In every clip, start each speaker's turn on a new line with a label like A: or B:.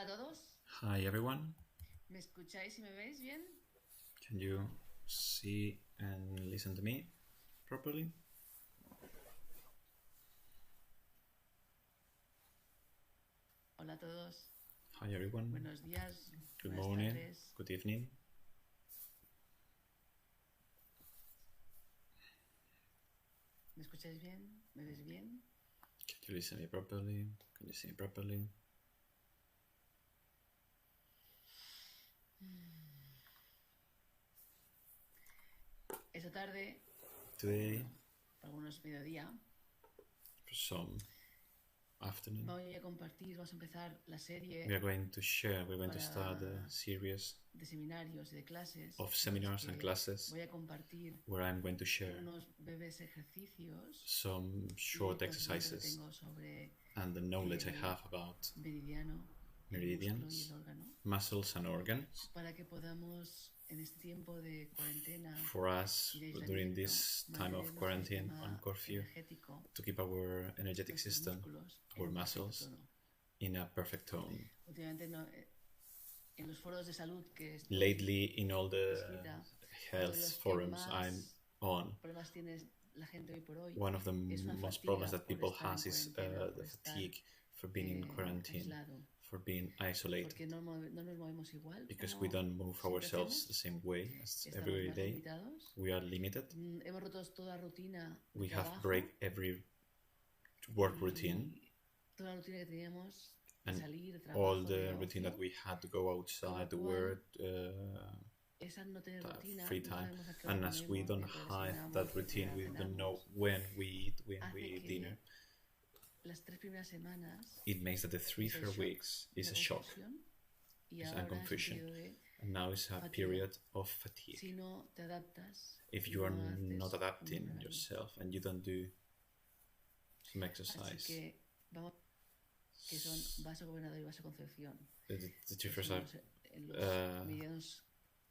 A: Hola a todos.
B: Hi everyone.
A: ¿Me escucháis y me veis bien?
B: Can you see and listen to me properly?
A: Hola a todos.
B: Hi everyone.
A: Buenos días.
B: Good
A: Buenas
B: morning.
A: tardes.
B: Good evening.
A: ¿Me escucháis bien? ¿Me veis bien?
B: Can you listen me properly? Can you see me properly?
A: Esta tarde,
B: Today,
A: para algunos mediodía,
B: for some afternoon,
A: voy a compartir, vamos a empezar la serie
B: we're going to start a series
A: de seminarios y de clases
B: of seminars
A: en las
B: and
A: que
B: classes
A: voy a compartir
B: where I'm going to share
A: unos breves ejercicios
B: some
A: y
B: short
A: el conocimiento que
B: exercises
A: tengo sobre
B: and the knowledge I
A: el
B: have about
A: meridiano, el músculo y
B: meridians,
A: el órgano,
B: muscles and organs,
A: para que podamos en este tiempo de cuarentena
B: for us
A: y de
B: during
A: aislamiento
B: this time
A: mantener
B: of
A: nuestro
B: quarantine
A: sistema
B: and curfew
A: energético,
B: to keep our energetic
A: nuestros
B: system,
A: músculos
B: our
A: en perfecto
B: muscles
A: tono.
B: in a perfect tone.
A: Últimamente en los foros de salud que estoy
B: Lately, in all the
A: inscrita, uno de
B: health
A: los que
B: forums I'm
A: más
B: on,
A: problemas tiene la gente hoy por hoy
B: one of the
A: es una
B: most
A: fatiga
B: problems that
A: por
B: people
A: estar en
B: has is
A: cuarentena, por
B: the
A: estar
B: fatigue for being in quarantine,
A: aislado,
B: for being isolated,
A: porque no nos movemos igual
B: because
A: como
B: we don't move
A: siempre
B: ourselves
A: hacemos.
B: the same way as
A: Estamos
B: every
A: más
B: day.
A: limitados.
B: We are limited.
A: Hemos roto toda rutina de
B: We have
A: trabajo
B: break every work
A: y
B: routine
A: toda la rutina que teníamos de
B: and
A: salir, de
B: all
A: trabajo,
B: the
A: de
B: routine that
A: ocio.
B: we had to go outside to work,
A: Esa no tener rutina,
B: free
A: no
B: time,
A: sabemos a qué hora
B: and as we
A: comemos,
B: don't
A: ni a qué hora
B: have
A: desayunamos,
B: that
A: ni a
B: routine,
A: qué
B: we
A: hora
B: don't know
A: cenamos,
B: when we eat, when
A: hace
B: we eat
A: que
B: dinner.
A: las 3 primeras semanas
B: It makes that the three
A: es el
B: first
A: shock,
B: weeks is
A: una
B: a shock
A: confusión, y
B: and
A: ahora es un
B: confusion,
A: periodo de
B: and now it's a
A: fatiga.
B: period of fatigue.
A: Si no te adaptas,
B: If
A: y
B: you are
A: no haces
B: not
A: un
B: adapting
A: entrenamiento.
B: yourself and you don't do some
A: Así
B: exercise,
A: que vamos, que son vaso gobernador y vaso concepción.
B: the two
A: Que
B: first
A: son
B: are
A: los medianos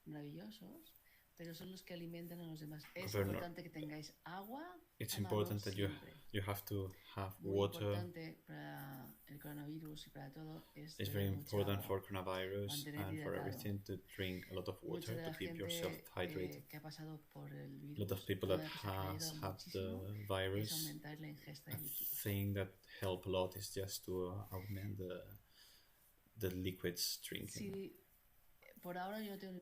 A: maravillosos, pero son los que alimentan a los demás. Es
B: governor.
A: importante que tengáis agua.
B: It's
A: a mano
B: important that
A: siempre.
B: you have to have
A: Muy
B: water.
A: importante para el coronavirus y para todo es
B: It's
A: beber
B: very
A: mucha
B: important
A: agua.
B: for coronavirus
A: Mantener
B: and for
A: hidratado.
B: everything to drink a lot of
A: Mucha
B: water
A: de
B: to
A: la
B: keep yourself
A: gente
B: hydrated.
A: que ha pasado por el
B: A
A: virus,
B: lot of people that
A: una cosa que ha
B: has
A: ayudado
B: had the
A: muchísimo es
B: virus,
A: aumentar la ingesta
B: a
A: de líquidos.
B: thing that help a lot is just to augment the liquids drinking.
A: Si por ahora yo no tengo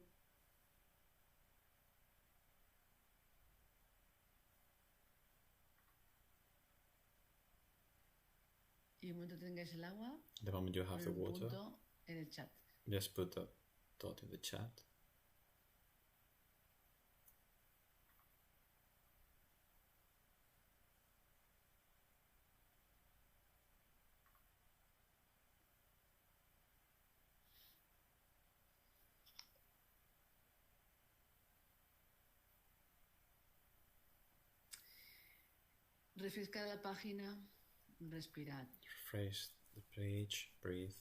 A: y en el momento que tengáis el agua,
B: The moment you have the
A: poner un
B: water,
A: punto en el chat.
B: just put a dot in the chat.
A: Refrescad la página, respirad.
B: Refresh the page, breathe.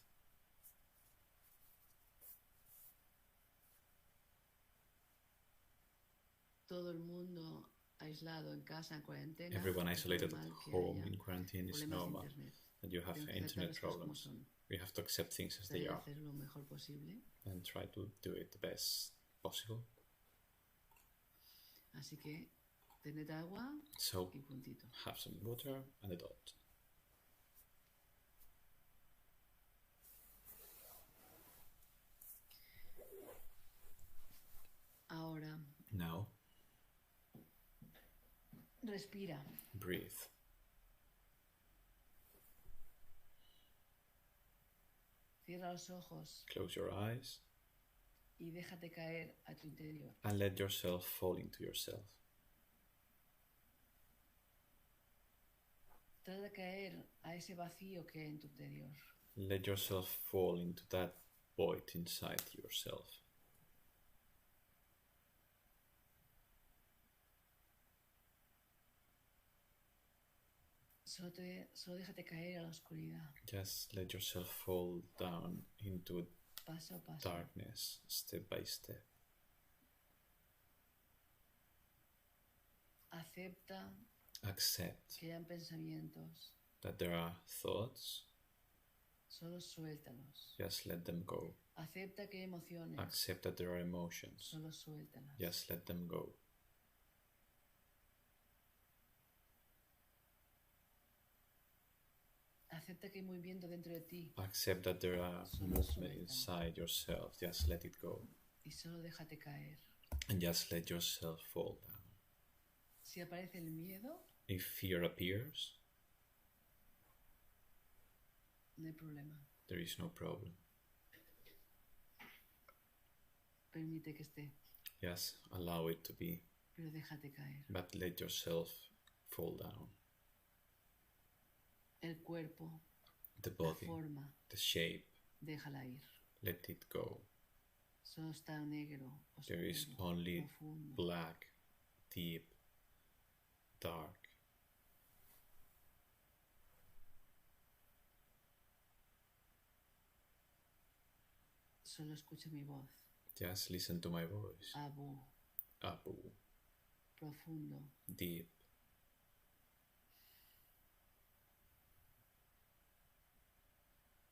A: Todo el mundo aislado en casa, en cuarentena.
B: Everyone
A: es
B: isolated at
A: normal que
B: home
A: haya
B: in quarantine is
A: problemas de
B: normal.
A: internet.
B: That you have
A: Tenemos que
B: internet
A: aceptar las cosas como
B: problems.
A: son.
B: We have to accept things as they
A: Tratar de
B: are
A: hacer lo mejor posible.
B: and try to do it the best possible.
A: Así que tened agua
B: So
A: y puntito.
B: have some water and a dot.
A: Ahora,
B: Now
A: respira.
B: breathe.
A: Cierra los ojos
B: Close your eyes
A: y déjate caer a tu interior.
B: and let yourself fall into yourself.
A: Trata de caer a ese vacío que hay en tu interior.
B: Let yourself fall into that void inside yourself.
A: Solo déjate caer a la oscuridad,
B: Just let yourself fall down into
A: paso a paso.
B: darkness, step by step.
A: Acepta
B: Accept
A: que hayan pensamientos,
B: that there are thoughts,
A: Solo suéltalos.
B: Just let them go.
A: Acepta que hay emociones.
B: Accept that there are emotions.
A: Solo suéltalas.
B: Just let them go.
A: Acepta que hay movimiento dentro de ti.
B: Accept that there are
A: Solo
B: movement
A: suéltalo.
B: inside yourself. Just let it go.
A: Y solo déjate caer.
B: And just let yourself fall down.
A: Si aparece el miedo,
B: If fear appears,
A: no hay problema.
B: there is no problem.
A: Permite que esté,
B: Just allow it to be,
A: pero déjate caer.
B: but let yourself fall down.
A: El cuerpo,
B: The
A: la
B: body,
A: forma,
B: the shape,
A: déjala ir.
B: let it go.
A: Solo está negro,
B: There is
A: oscuro,
B: only
A: profundo.
B: black, deep, dark.
A: Solo escucha mi voz.
B: Just listen to my voice.
A: Abu,
B: Abu,
A: profundo,
B: deep,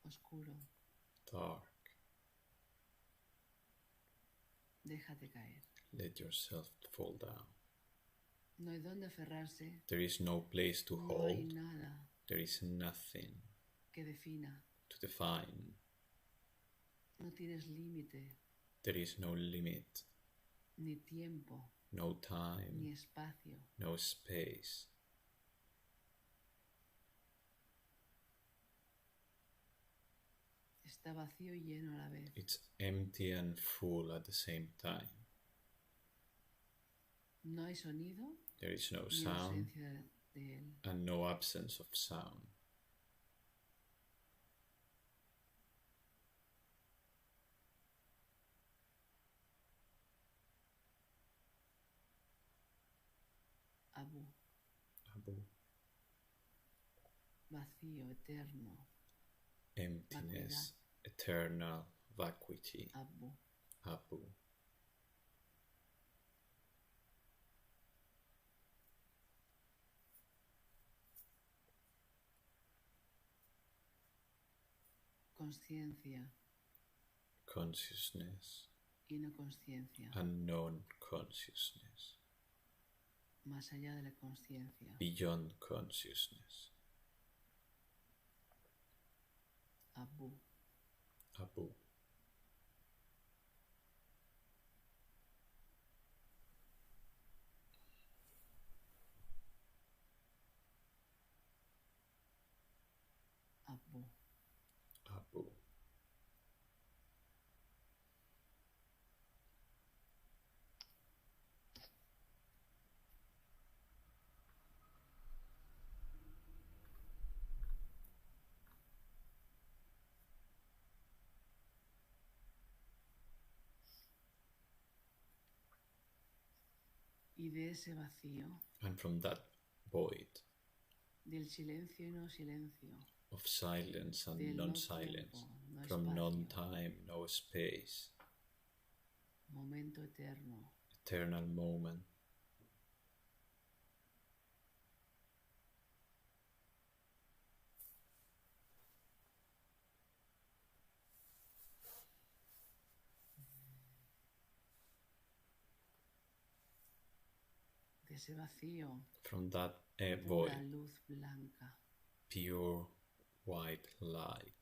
A: oscuro.
B: dark.
A: Déjate caer.
B: Let yourself fall down.
A: No hay dónde aferrarse.
B: There is no place to
A: No hay
B: hold.
A: nada
B: There is nothing
A: que defina.
B: to define.
A: No tienes límite,
B: There is no limit,
A: ni tiempo,
B: no time,
A: ni espacio.
B: no space.
A: Está vacío y lleno a la vez.
B: It's empty and full at the same time.
A: No hay sonido
B: There is no
A: ni
B: sound
A: ausencia de él.
B: and no absence of sound.
A: Abu,
B: Abu,
A: vacío, eterno.
B: emptiness, eternal vacuity.
A: Abu,
B: Abu,
A: conciencia
B: consciousness
A: y no conciencia.
B: and non-consciousness,
A: Más allá de la conciencia.
B: beyond consciousness.
A: Abu,
B: Abu,
A: Abu.
B: Abu.
A: Y de ese vacío,
B: And from that void
A: del silencio y no silencio,
B: of silence and
A: del no
B: non-silence,
A: tiempo, no
B: from
A: espacio,
B: non-time, no space,
A: momento eterno,
B: eternal moment,
A: de ese vacío,
B: from that
A: pura
B: void,
A: luz blanca.
B: pure white light.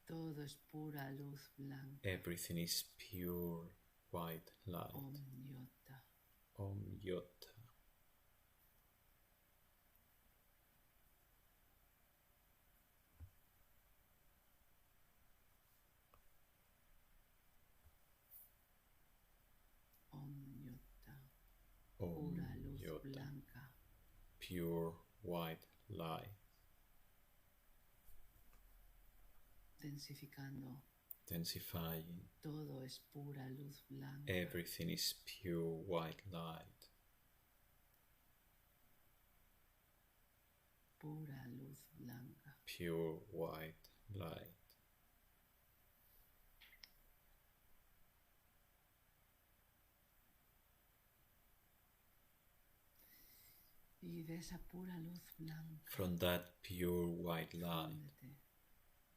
A: Todo es pura luz blanca.
B: Everything is pure white light.
A: Om Yota.
B: Om Yota.
A: Om Yota.
B: Om
A: Pura luz
B: Yota.
A: blanca.
B: Pure white light.
A: Densificando.
B: Densifying.
A: Todo es pura luz blanca.
B: Everything is pure white light.
A: Pura luz blanca.
B: Pure white light.
A: Y de esa pura luz blanca,
B: From that pure white light,
A: fúndete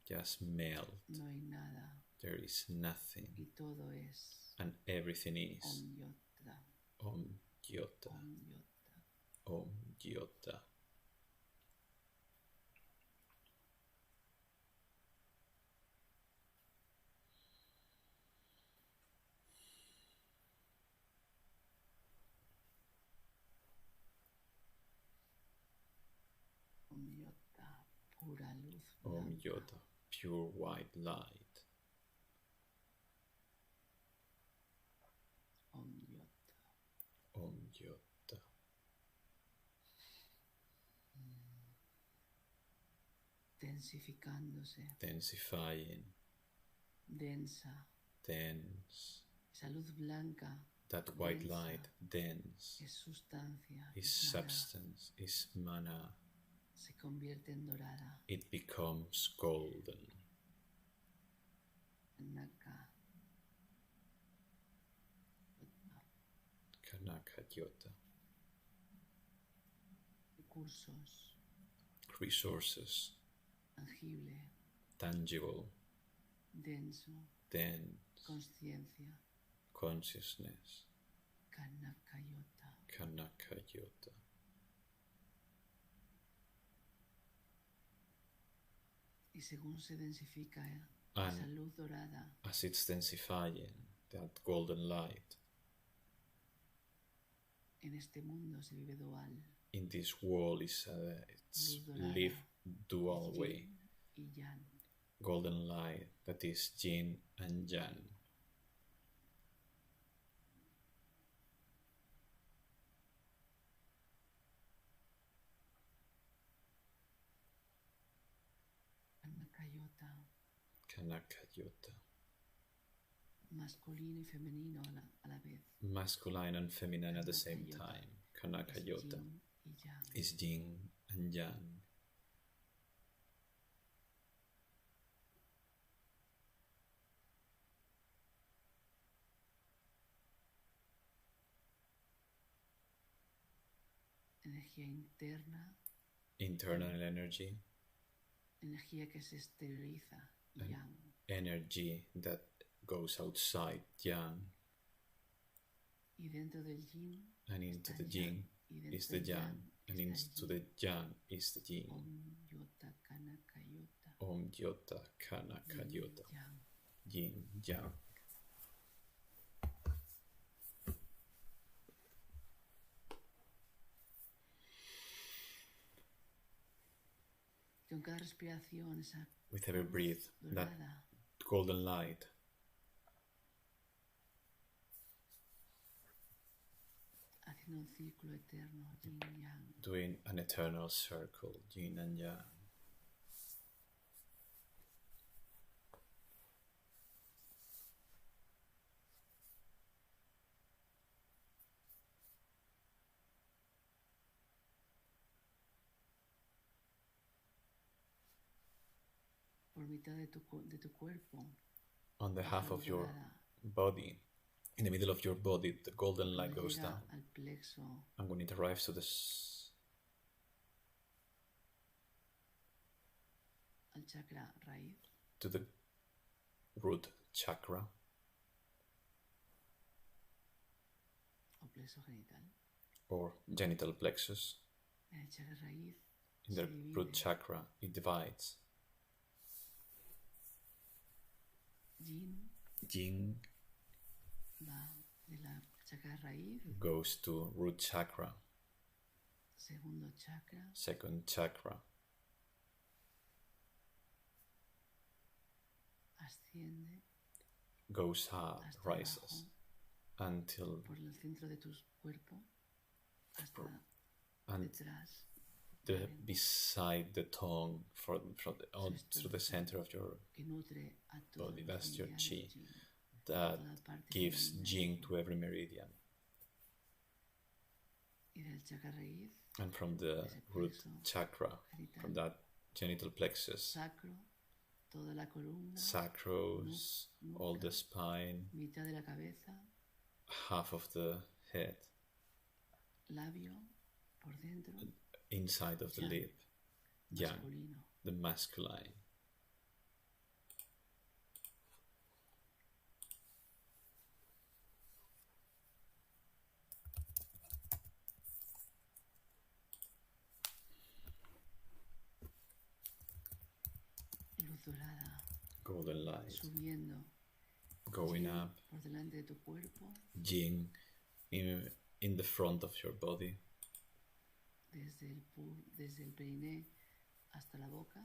B: just melt.
A: No hay nada.
B: There is nothing.
A: Y todo es
B: And everything is
A: Om Yota.
B: Om Yota.
A: Om Yota.
B: Om Yota.
A: Om Yota. Pura luz
B: Om
A: blanca.
B: Yota. Pure white light.
A: Om Yota.
B: Om Yota.
A: Densificándose.
B: Densifying.
A: Densa.
B: Dense.
A: Esa luz blanca
B: That white
A: densa
B: light, dense,
A: es sustancia.
B: is
A: es mana.
B: substance, is mana.
A: Se convierte en dorada.
B: It becomes golden.
A: Naka.
B: Ganagagni.
A: Recursos.
B: Resources.
A: Tangible.
B: Tangible.
A: Denso.
B: Dense.
A: Consciencia.
B: Consciousness.
A: Ganagagni.
B: Ganagagni.
A: Y según se densifica
B: And
A: esa luz dorada,
B: as it's densifying, that golden light,
A: en este mundo se vive dual.
B: in this world it's
A: Luz dorada
B: live dual
A: es
B: way.
A: yin y yang.
B: Golden light, that is yin and yang.
A: Ganagagni.
B: Ganagagni.
A: Masculino y femenino a la vez.
B: Masculine and feminine at the same
A: Ganagagni.
B: time.
A: Es
B: Ganagagni
A: yin y yang.
B: is yin and yang.
A: Energía interna,
B: Internal energy,
A: energía que se exterioriza,
B: And-
A: yang.
B: energy that goes outside, yang,
A: Y dentro del yin
B: and into
A: está
B: the
A: el
B: yin
A: y dentro
B: is the
A: del
B: yang, and
A: está el
B: into
A: yin.
B: the yang is the yin.
A: Om Yota Ganagagni.
B: Om Yota
A: Yin
B: Ganagagni.
A: y yang.
B: Yin yang.
A: Con cada respiración, esa
B: With every breath, that
A: dorada
B: golden light
A: haciendo un círculo eterno, yin y yang.
B: doing an eternal circle, yin and yang.
A: Por mitad de tu cuerpo,
B: On the
A: esa
B: half
A: luz
B: of your
A: dorada
B: body, in the middle of your body, the golden light
A: cuando
B: goes
A: llega
B: down.
A: al plexo,
B: And when it arrives to the
A: al chakra raíz,
B: to the root chakra
A: o plexo genital,
B: or genital plexus,
A: en el chakra raíz
B: in
A: se
B: the root
A: divide.
B: chakra, it divides.
A: Yin
B: Yin
A: va de la chakra raíz,
B: goes to root chakra,
A: segundo chakra,
B: second chakra,
A: asciende
B: goes up,
A: hasta
B: rises
A: abajo,
B: until
A: por el centro de tu cuerpo, hasta
B: and
A: detrás,
B: beside the tongue through the center of your
A: que nutre a todo
B: body.
A: el
B: That's your
A: meridiano
B: chi.
A: yin,
B: that
A: toda parte
B: gives
A: femenina
B: yin
A: yin.
B: to every meridian.
A: Y del chakra raíz,
B: And from the
A: ese
B: root
A: plexo
B: chakra,
A: genital,
B: from that genital plexus,
A: sacro, toda la columna,
B: sacros, all the spine,
A: mitad de la cabeza,
B: half of the head,
A: labio, por dentro,
B: inside of the
A: Yang.
B: lip, yang,
A: masculino,
B: the masculine,
A: dorada,
B: golden light,
A: subiendo,
B: going
A: yin
B: up,
A: por delante de tu cuerpo,
B: yin in the front of your body,
A: desde el periné hasta la boca,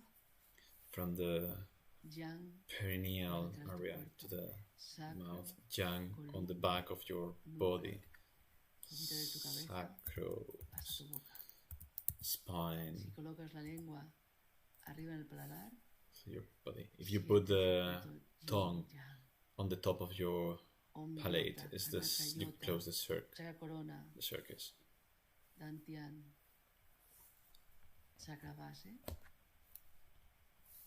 B: from the
A: yang
B: perineal
A: por detrás de tu
B: area
A: cuerpo,
B: to the
A: sacro,
B: mouth, yang on the
A: columna,
B: back of your body,
A: por mitad de tu cabeza
B: sacro,
A: hasta tu boca. Si
B: spine,
A: colocas la lengua arriba en el paladar,
B: so your body. If you put the tongue
A: yang,
B: on the top of your
A: Om
B: palate,
A: Yota,
B: is this you
A: Ganagagni,
B: close the
A: chakra corona,
B: circus.
A: dantian, chakra base,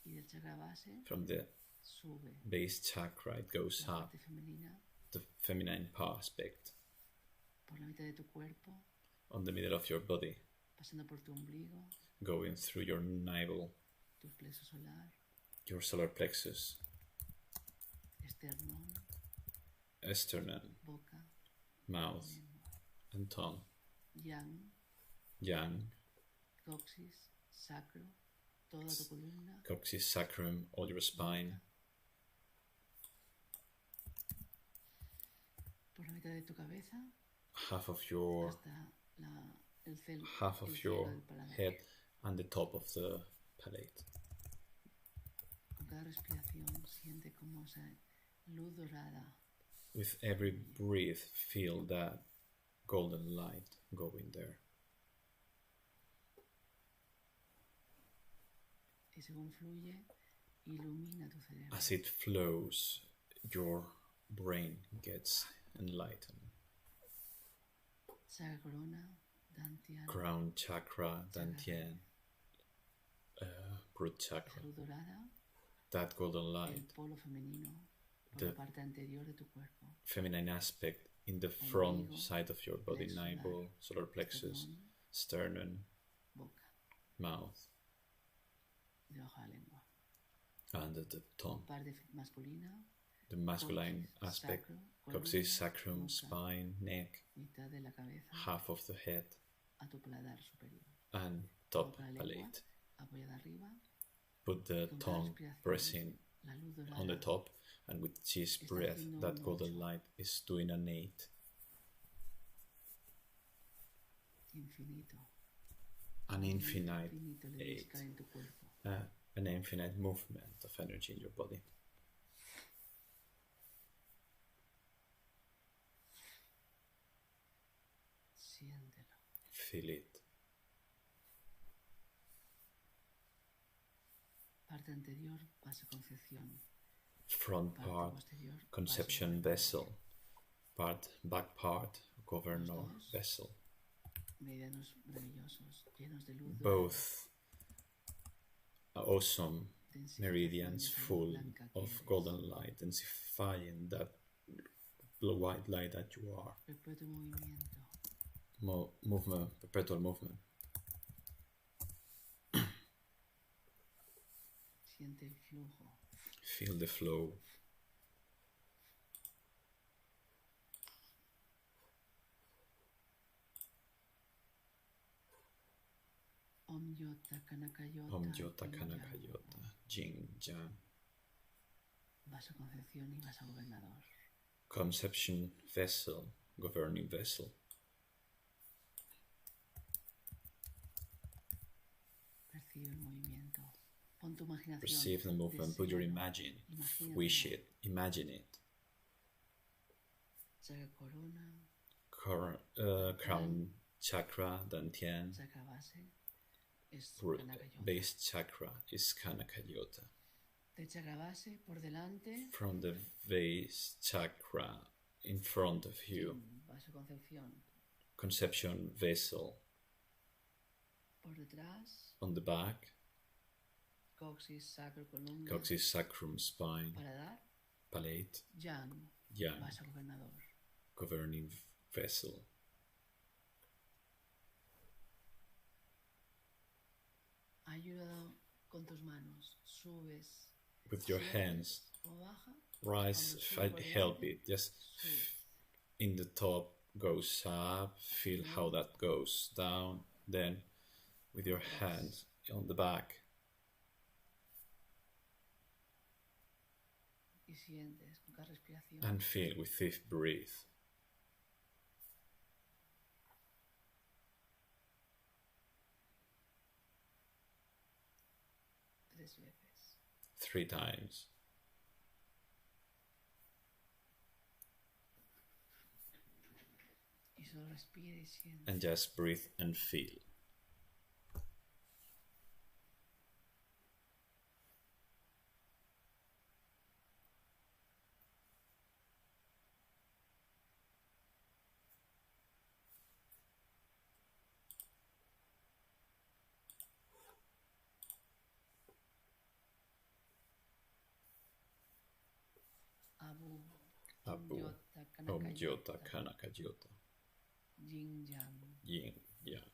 A: y del chakra base
B: From the
A: sube
B: base chakra, it goes
A: la
B: up,
A: parte femenina
B: the feminine aspect,
A: por la mitad de tu cuerpo,
B: on the middle of your body,
A: pasando por tu ombligo,
B: going through your navel,
A: tu plexo solar,
B: your solar plexus,
A: esternón,
B: sternum,
A: boca,
B: mouth,
A: lengua,
B: and tongue,
A: yang,
B: yang,
A: coxis, sacro, toda tu columna,
B: coccyx, sacrum, all your spine,
A: por la mitad de tu cabeza
B: half of your
A: hasta el cielo
B: your
A: del paladar.
B: head, and the top of the palate.
A: Con cada respiración siente como esa luz dorada
B: With every breath, feel that golden light going there.
A: y según fluye ilumina tu cerebro.
B: As it flows, your brain gets enlightened.
A: Chakra corona, dantian,
B: Crown chakra, dantian, root chakra.
A: esa luz dorada,
B: That golden
A: el
B: light,
A: polo femenino por
B: the
A: la parte anterior de tu cuerpo.
B: feminine aspect in the front
A: Ombligo,
B: side of your body,
A: plexo
B: navel, solar plexus,
A: esternón,
B: sternum,
A: boca,
B: mouth,
A: debajo de la lengua.
B: and the tongue.
A: Parte masculina,
B: The masculine
A: coxis,
B: aspect,
A: sacro,
B: coccyx,
A: columna,
B: sacrum,
A: boca,
B: spine, neck,
A: mitad de la cabeza
B: half of the head,
A: a tu paladar superior.
B: and top
A: Coloca la lengua
B: palate.
A: apoyada arriba,
B: Put the
A: con cada
B: tongue
A: respiración,
B: pressing
A: la luz dorada
B: on the top, and with each
A: está
B: breath,
A: haciendo
B: that
A: un
B: golden
A: 8.
B: light is doing an 8,
A: infinito.
B: an infinite
A: Infinito le
B: 8,
A: descarga en tu cuerpo.
B: an infinite movement of energy in your body.
A: Siéntelo.
B: Feel it.
A: Parte anterior, vaso concepción.
B: Front
A: Parte
B: part,
A: posterior,
B: conception
A: vaso
B: vessel. Part, back part, governor
A: Los dos.
B: vessel.
A: Meridianos maravillosos, llenos de luz.
B: Both are awesome
A: densificación
B: meridians
A: de esa luz
B: full
A: blanca que
B: of
A: eres.
B: golden light, densifying that white light that you are.
A: Perpetuo movimiento.
B: Movement, perpetual movement.
A: Siente el flujo.
B: Feel the flow.
A: Om Yota Kanakayota.
B: Om Jota
A: Yin
B: Kanaka
A: Yang.
B: Yota. Jing Jang.
A: Vaso concepción y vaso gobernador.
B: Conception vessel, governing vessel.
A: Percibe el movimiento. Pon tu imaginación.
B: Perceive the movement. Put your
A: Deséalo.
B: wish it, imagine it.
A: Chakra corona.
B: Crown chakra, dantian.
A: Chakra base. Es
B: Root,
A: Kanakayota.
B: base chakra is Kanakayota.
A: De chakra base por delante.
B: From the base chakra in front of you,
A: Yin, vaso concepción.
B: conception vessel
A: Por detrás.
B: on the back,
A: Coxis, sacro, columna.
B: coccyx, sacrum, spine,
A: Paladar.
B: palate,
A: Yang.
B: yang,
A: Vaso gobernador.
B: governing vessel.
A: Ayuda con tus manos. Subes.
B: With your
A: subes
B: hands,
A: o baja.
B: rise, help it. Just
A: Sube.
B: in the top goes up, feel how that goes down. Then with your hands on the back,
A: Y sientes con cada respiración.
B: And feel with each breath.
A: 3 veces.
B: 3 times.
A: Y solo respira y siente.
B: And just breathe and feel. Abu, Om Jota, Kanaka Jota.
A: Yin Yang.
B: Yin, Yang.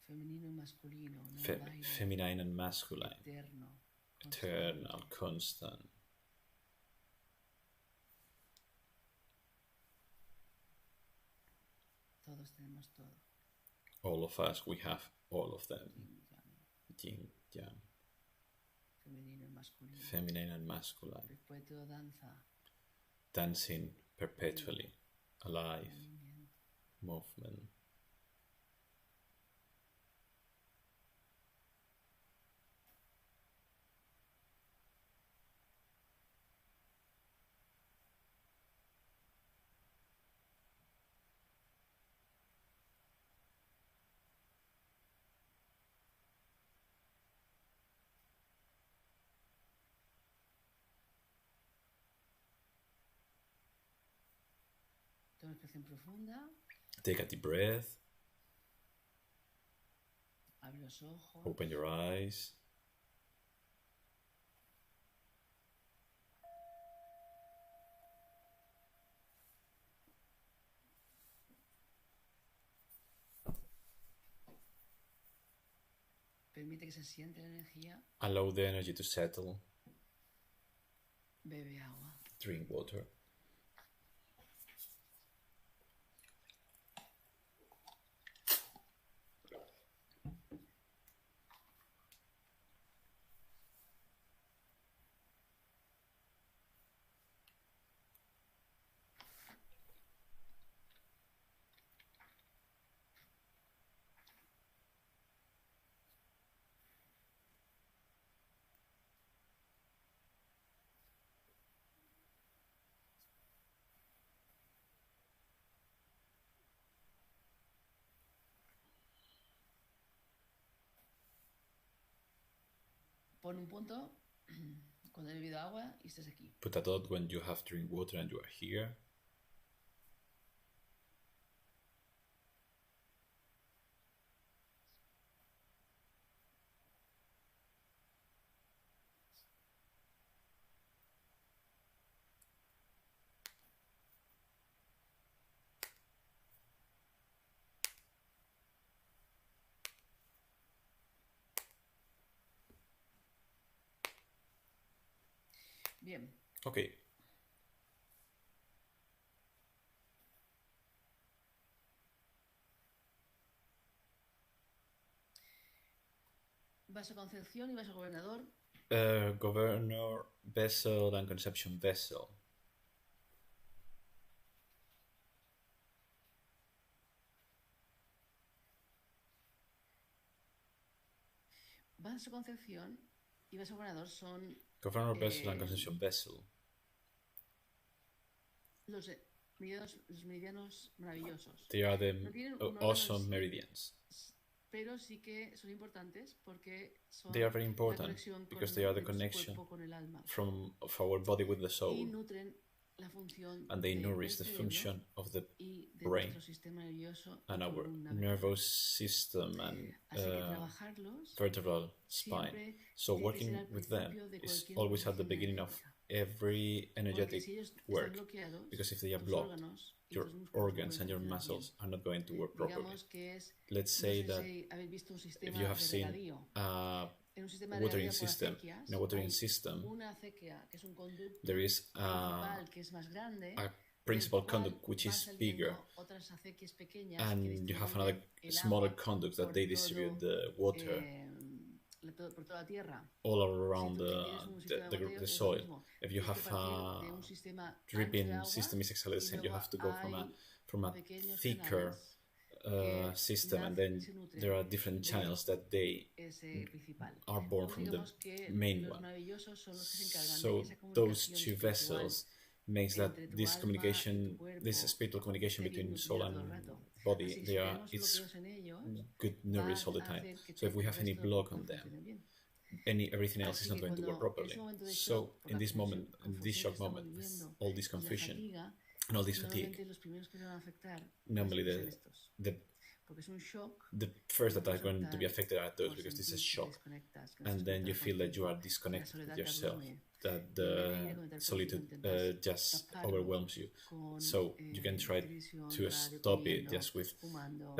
A: Femenino y masculino. No
B: Feminine and masculine.
A: Eterno.
B: Eternal, constant.
A: Todos tenemos todo.
B: All of us, we have all of them.
A: Yin Yang.
B: Yin, Yang.
A: Femenino y masculino.
B: Feminine and masculine.
A: Perpetuo danza.
B: Dancing perpetually. Alive. Movement.
A: Toma una respiración profunda.
B: Take a deep breath.
A: Abre los ojos.
B: Open your eyes.
A: Permite que se siente la energía.
B: Allow the energy to settle.
A: Bebe agua.
B: Drink water.
A: Pon un punto cuando he bebido agua y estés aquí.
B: Put a dot when you have drink water and you are here.
A: Bien.
B: Okay.
A: Vaso concepción y vaso gobernador.
B: Governor vessel and conception vessel.
A: Vaso concepción y vaso gobernador son
B: Governor vessel and conception vessel.
A: los meridianos maravillosos.
B: They are the
A: No tienen un orden
B: awesome
A: así,
B: meridians.
A: pero sí que son importantes porque son
B: They are very
A: la
B: important
A: conexión
B: because
A: con
B: they are the
A: nuestro
B: connection
A: cuerpo con el alma.
B: of our body with the
A: Y
B: soul,
A: nutren la función
B: and they
A: del
B: nourish the
A: cerebro
B: function of the
A: y de
B: brain
A: nuestro sistema nervioso y
B: and our
A: columna
B: nervous system and
A: Así que trabajarlos
B: vertebral spine.
A: siempre
B: So
A: tiene que ser
B: working
A: al
B: with them
A: principio de
B: is
A: cualquier
B: always at the
A: operación
B: beginning of
A: energética.
B: every
A: Porque
B: energetic
A: si ellos
B: work,
A: están bloqueados,
B: because if they are
A: tus
B: blocked,
A: órganos y
B: your
A: tus músculos no
B: organs
A: pueden
B: and your
A: funcionar
B: muscles
A: bien.
B: are not going to work properly.
A: Digamos que es,
B: Let's
A: no
B: say
A: sé
B: that
A: si habéis visto un
B: if
A: sistema
B: you have
A: de
B: seen
A: regadío.
B: a
A: En un sistema de
B: watering
A: regadío por
B: system,
A: acequias,
B: in a watering
A: hay
B: system,
A: una acequia que es un conducto
B: there is
A: principal que es más grande,
B: a principal
A: del cual
B: conduct which
A: van
B: is
A: saliendo
B: bigger,
A: otras acequias pequeñas que
B: and you have another
A: distribuyen el
B: smaller
A: agua
B: conducts that
A: por
B: they
A: todo,
B: distribute the water
A: la por toda la tierra.
B: all around
A: Si tú tienes un sistema de goteo,
B: the
A: es lo
B: soil.
A: mismo.
B: If you
A: Tienes
B: have
A: que partir de
B: a
A: un sistema ancho de
B: dripping
A: agua
B: system is exactly the
A: y
B: same. You
A: luego
B: have to go from a
A: hay pequeños
B: thicker
A: canales que
B: system, and
A: nacen y
B: then
A: se nutren
B: there are different channels that they
A: ese principal.
B: are born
A: Luego
B: from the
A: digamos que
B: main
A: los
B: one.
A: maravillosos son los que se encargan de
B: So
A: esa
B: those
A: comunicación
B: two
A: espiritual
B: vessels makes that
A: entre tu
B: this
A: alma y
B: communication,
A: tu cuerpo
B: this spiritual communication
A: esté bien
B: between soul
A: nutrida
B: and
A: todo el rato.
B: body,
A: Así que
B: they
A: si
B: are
A: tenemos
B: it's
A: bloqueos en ellos,
B: good
A: va
B: nourished all the
A: a
B: time.
A: hacer que
B: So if we
A: el
B: have any
A: resto del
B: block
A: cuerpo
B: on them,
A: funcione bien.
B: everything else is
A: Así
B: not
A: que
B: going to work
A: cuando en
B: properly.
A: ese momento de
B: So
A: shock, por
B: in
A: la
B: this moment, in this
A: confusión que
B: shock
A: estamos
B: moment, with
A: viviendo
B: all this
A: y la
B: confusion
A: fatiga,
B: and all this fatigue,
A: normalmente los primeros que se van a afectar
B: normally
A: sean estos. Porque es un shock.
B: the first that
A: Puede
B: are going to be
A: resultar
B: affected are those
A: por
B: because this is
A: sentir que
B: shock,
A: desconectas, que no
B: and
A: estás
B: then you
A: conectado
B: feel that you are
A: contigo, que la
B: disconnected
A: soledad
B: with
A: te
B: yourself,
A: abrume.
B: that
A: Y en vez de
B: the
A: ir a conectar
B: solitude
A: contigo, intentas
B: just
A: taparlo
B: overwhelms you.
A: con
B: So you can try
A: televisión,
B: to
A: radio,
B: stop it
A: comiendo,
B: just with
A: fumando.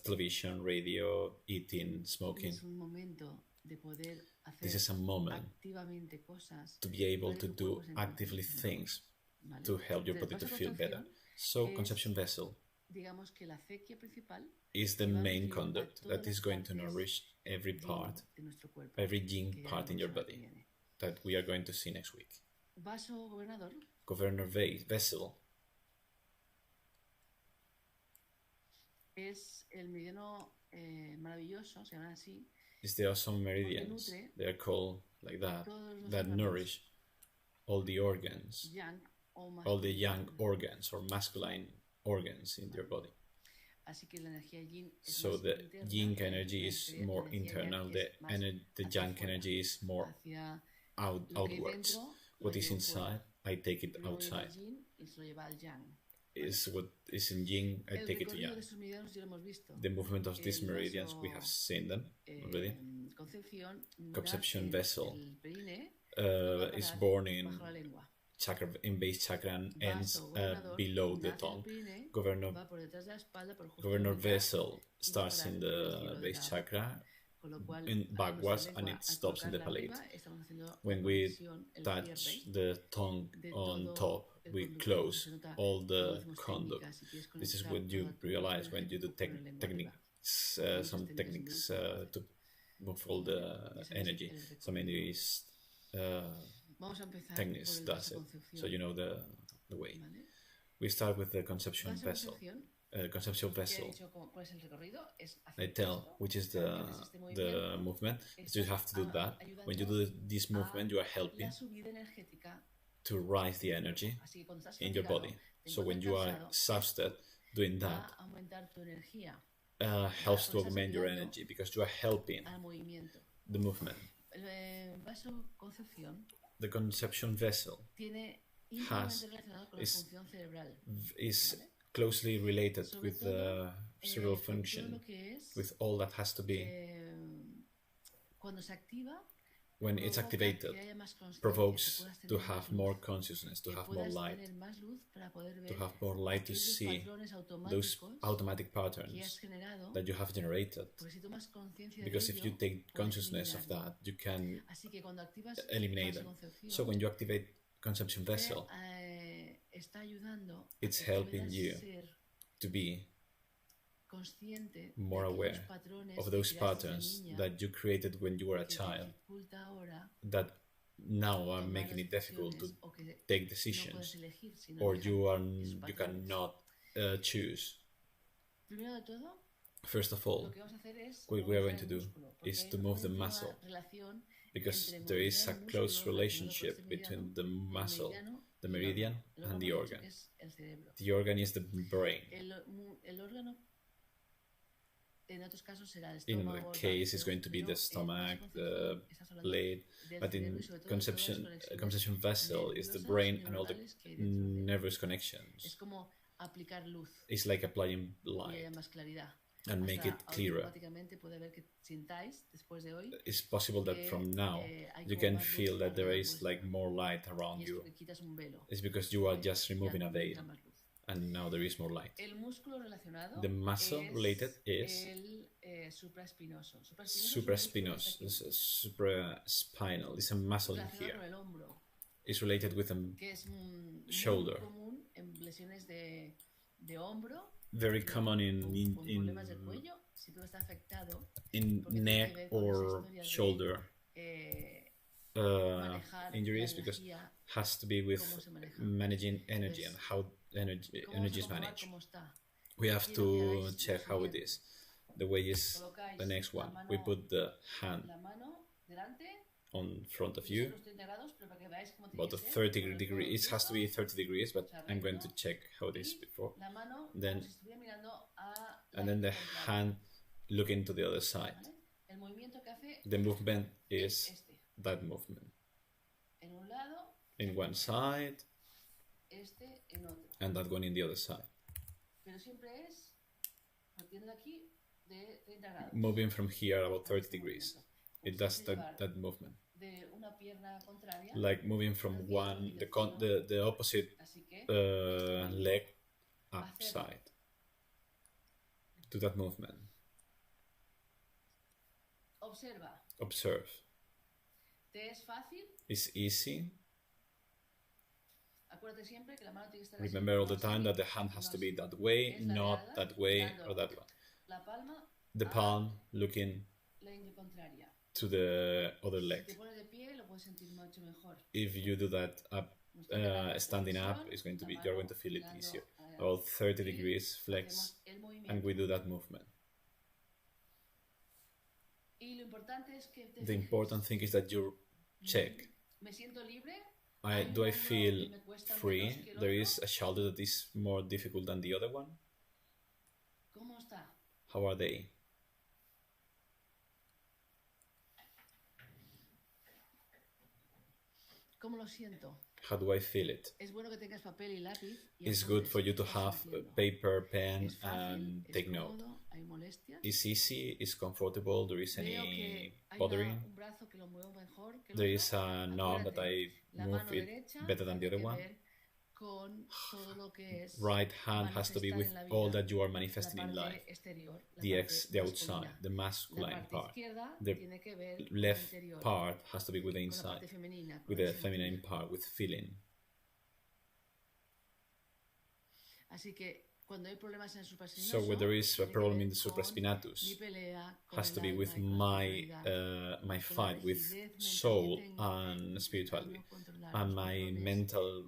B: television, radio, eating,
A: Y
B: smoking.
A: es un momento de poder
B: This
A: hacer
B: is a moment
A: activamente cosas
B: to be able
A: para
B: to
A: que tu
B: do
A: cuerpo se encuentre
B: actively
A: mejor,
B: things
A: ¿vale?
B: to help your
A: Entonces,
B: body to
A: vaso
B: feel better.
A: concepción
B: So
A: es,
B: conception vessel
A: digamos que la acequia principal
B: is the
A: que va a
B: main
A: nutrir a
B: conduct
A: todas
B: that
A: las
B: is going to
A: partes
B: nourish every
A: yin
B: part,
A: de nuestro cuerpo,
B: every yin
A: que ya
B: part in
A: veremos
B: your
A: la semana que
B: body
A: viene.
B: that we are going to see next week.
A: Vaso gobernador
B: Governor vessel
A: es el meridiano maravilloso, se llama así,
B: is there are some meridians,
A: nutre
B: they are called like that,
A: todos los
B: that
A: órganos
B: nourish all the organs,
A: yang o
B: all the
A: masculino.
B: young organs or masculine organs in your body.
A: Así que la energía yin es
B: So
A: más
B: the
A: interna,
B: yin
A: la
B: energy is
A: energía
B: more
A: yang
B: internal,
A: es más
B: the
A: hacia
B: yang
A: afuera,
B: energy is more
A: hacia lo que hay
B: outwards.
A: dentro, lo
B: What is
A: llevo fuera.
B: inside, I take it
A: Primero lo lleva
B: outside.
A: al yin y se lo lleva al yang.
B: Is what is in yin, I
A: El
B: take it to
A: recorrido
B: yang.
A: de esos meridianos ya lo hemos visto.
B: The movement of these
A: El
B: meridians, we
A: vaso,
B: have seen them already.
A: Concepción
B: Conception
A: nace
B: vessel
A: el perine y va a
B: is
A: parar
B: born in
A: bajo la lengua.
B: chakra, in base chakra, and ends
A: Vaso gobernador
B: below the
A: nace el
B: tongue.
A: perine,
B: Governor
A: va por detrás de la espalda, por justo
B: governor
A: la mitad,
B: vessel
A: y va a
B: starts
A: parar
B: in
A: por el
B: the
A: cielo de
B: base
A: la
B: chakra,
A: con lo cual,
B: in
A: nuestra
B: backwards, and
A: lengua,
B: it
A: al
B: stops in the
A: colocarla
B: palate.
A: arriba, estamos haciendo
B: When
A: la
B: we
A: conexión, el
B: touch
A: cierre
B: the tongue
A: de
B: on
A: todo
B: top,
A: el
B: we
A: conducto.
B: close
A: Se nota
B: all
A: cómo
B: the
A: hacemos
B: conduct.
A: técnicas, si quieres
B: This is
A: conectar
B: what you
A: toda tu
B: realize
A: cuerpo
B: when you do
A: energético con la lengua arriba.
B: techniques,
A: Muchas
B: some
A: técnicas
B: techniques
A: hindúes
B: to move all the
A: Y ese es
B: energy.
A: el
B: Some
A: recorrido.
B: energy
A: Vamos a empezar
B: techniques
A: por el
B: does
A: vaso
B: it.
A: concepción.
B: So you know the way.
A: ¿Vale?
B: We start with the conception
A: Vaso
B: vessel.
A: concepción,
B: Conceptual
A: que he
B: vessel.
A: dicho cuál es el recorrido, es
B: I
A: hacer
B: tell
A: esto,
B: which is
A: que haces este
B: the
A: movimiento,
B: movement.
A: estás
B: So you have to do that. When you do this movement, you are helping
A: la subida energética.
B: to rise the energy
A: Así que cuando estás
B: in your
A: fatigado,
B: body.
A: te
B: So when
A: encuentras
B: you are
A: cansado,
B: exhausted, doing
A: va
B: that
A: a aumentar tu energía
B: helps to
A: Pues estás
B: augment your
A: ayudando
B: energy because you are helping
A: al movimiento.
B: the movement.
A: El vaso concepción
B: The conception vessel
A: tiene
B: Has-
A: íntimamente relacionado con la
B: is-
A: función cerebral.
B: is
A: ¿Vale?
B: closely related
A: Sobre
B: with
A: todo,
B: the cerebral
A: con todo
B: function,
A: lo que es
B: with all that has to be.
A: cuando se activa,
B: When it's
A: provoca
B: activated,
A: que haya más consciencia, que
B: provokes
A: puedas
B: to
A: tener
B: have
A: más
B: more
A: luz,
B: consciousness, to
A: que
B: have more
A: puedas
B: light,
A: tener más luz para poder
B: to
A: ver
B: have more light to
A: aquellos
B: see
A: patrones
B: those
A: automáticos
B: automatic
A: que has
B: patterns
A: generado,
B: that you have generated.
A: porque si tomas conciencia de
B: Because if you
A: ello,
B: take
A: puedes
B: consciousness of
A: eliminarlo.
B: that, you can
A: Así que cuando activas
B: eliminate
A: vaso
B: them.
A: concepción,
B: So when you activate conception
A: te,
B: vessel,
A: está ayudando a
B: it's
A: que
B: helping
A: puedas
B: you
A: ser
B: to be
A: consciente
B: more
A: de aquellos
B: aware
A: patrones
B: of
A: que
B: those
A: creaste de
B: patterns
A: niña
B: that you created when you were a
A: que te
B: child
A: dificulta ahora
B: that now are
A: tomar
B: making
A: las
B: it difficult to
A: decisiones o que
B: take
A: no puedes
B: decisions,
A: elegir, sino
B: or
A: dejar
B: you are
A: esos
B: you
A: patrones.
B: cannot choose.
A: Primero de todo,
B: First of
A: lo
B: all,
A: que vamos a hacer es
B: what we are
A: mover
B: going to
A: el
B: do
A: músculo, porque
B: is
A: hay
B: to
A: una
B: move the
A: íntima
B: muscle,
A: relación
B: because
A: entre
B: there is a
A: movilidad del
B: close
A: músculo
B: relationship
A: relacionado con este
B: between the
A: meridiano, el
B: muscle,
A: meridiano
B: the
A: y el
B: meridian,
A: órgano. El
B: and the
A: órgano
B: organ.
A: es el cerebro.
B: The organ is the brain.
A: El órgano, en otros casos será el
B: In
A: estómago,
B: the
A: el
B: case, it's
A: bazo,
B: going to be
A: pero
B: the
A: en vaso
B: stomach,
A: concepción
B: the
A: estás hablando
B: blade,
A: del
B: but
A: cerebro
B: in
A: y sobre todo de todas las conexiones
B: conception vessel is the
A: nerviosas
B: brain
A: y
B: and all the
A: neuronales que hay dentro de él.
B: nervous
A: Es
B: connections.
A: como aplicar luz
B: It's like applying
A: y haya
B: light
A: más claridad.
B: and make
A: Hasta
B: it clearer.
A: automáticamente puede haber que sintáis después de hoy
B: It's possible that
A: que,
B: from now
A: hay
B: you
A: como
B: can
A: más luz
B: feel that there
A: alrededor
B: is
A: vuestra.
B: like more light around
A: Y es
B: you.
A: porque quitas un velo.
B: It's because you are
A: Eh,
B: just
A: ya
B: removing a
A: no
B: veil,
A: entra más luz.
B: and now there is more light.
A: El músculo relacionado
B: The muscle
A: es
B: related is
A: el supraespinoso.
B: supraspinous, supraspinal. It's a muscle in
A: Relacionado
B: here.
A: con el hombro,
B: It's related with a
A: que es muy
B: shoulder.
A: común en lesiones de hombro,
B: very common
A: con problemas del cuello
B: in neck or shoulder injuries, because has to be with managing energy and how energy is managed. We have to check how it is. The way is the next one. We put the hand on front of you, about a 30 degrees. It has to be 30 degrees, but I'm going to check how it is before. Then, and then the hand looking to the other side. The movement is that movement. In one side, and that one in the other side. Moving from here about 30 degrees. It does that movement. Like moving from one, the opposite leg upside. To that movement. Observe. It's easy. Remember all the time that the hand has to be that way, not that way or that one. The palm looking to the other leg. If you do that up, standing up, you're going to feel it easier. About 30 degrees flex, and we do that movement. The important thing is that you check. Do I feel free? There is a shoulder that is more difficult than the other one. How are they? How do I feel it? It's good for you to have paper, pen, and take note. It's easy, it's comfortable, there is any bothering. There is an arm that I move it better than the other one. Right hand has to be with all that you are manifesting in life. The outside, the masculine part. The left part has to be with the inside, with the feminine part, with feeling. So when there is a problem in the supraspinatus, has to be with my fight with soul and spirituality, and my mental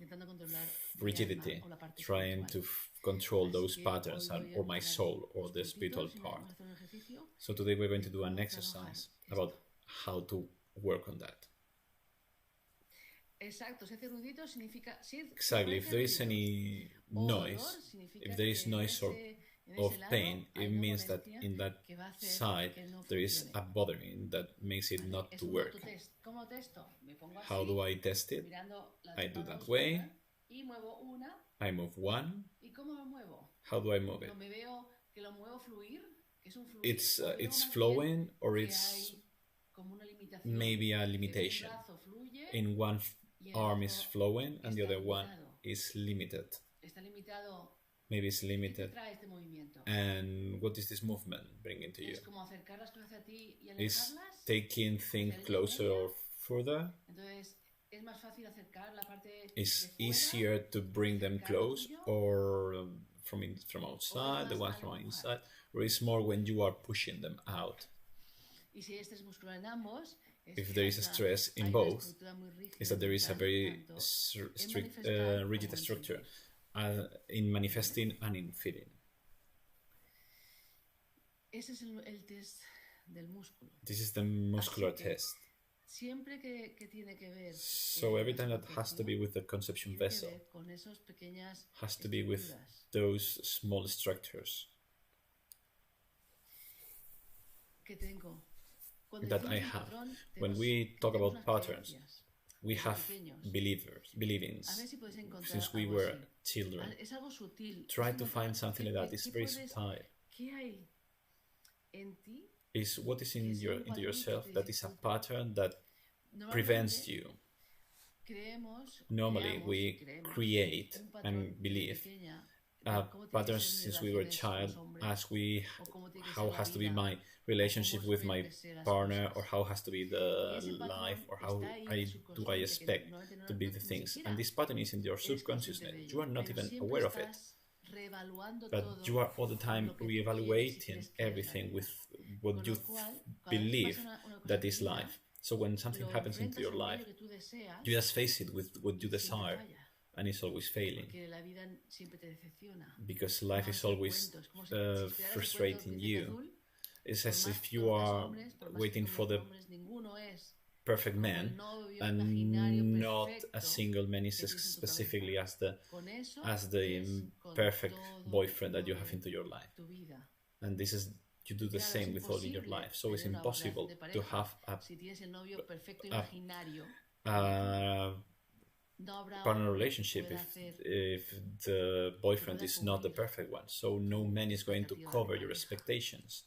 B: rigidity, trying to control those patterns, or my soul, or the spiritual part. So today we're going to do an exercise about how to work on that. Exactly. If there is any noise, if there is noise of pain, it means that in that side there is a bothering that makes it not to work. How do I test it? I do that way. I move one. How do I move it? It's flowing, or it's maybe a limitation. In one arm is flowing and the other one is limited. Maybe it's limited. And what is this movement bringing to you? Is taking things closer or further? It's easier to bring them close, or from outside, the ones from inside, or it's more when you are pushing them out? If there is a stress in both, is that there is a very strict, rigid structure in manifesting and in feeling. This is the muscular test. So every time that has to be with the conception vessel, has to be with those small structures that I have. When we talk about patterns, we have believings since we were children. Try to find something like that. It's very subtle. Is what is into yourself that is a pattern that prevents you. Normally we create and believe patterns since we were a child, how has to be my relationship with my partner, or how has to be the life, or how do I expect to be the things. And this pattern is in your subconsciousness. You are not even aware of it. but you are all the time reevaluating everything with what you believe that is life. So when something happens into your life, you just face it with what you desire, and it's always failing, because life is always frustrating you. It's as if you are waiting for the perfect man, and not a single man is specifically as the perfect boyfriend that you have into your life. And this is, you do the same with all in your life. So it's impossible to have a partner relationship if the boyfriend is not the perfect one. So no man is going to cover your expectations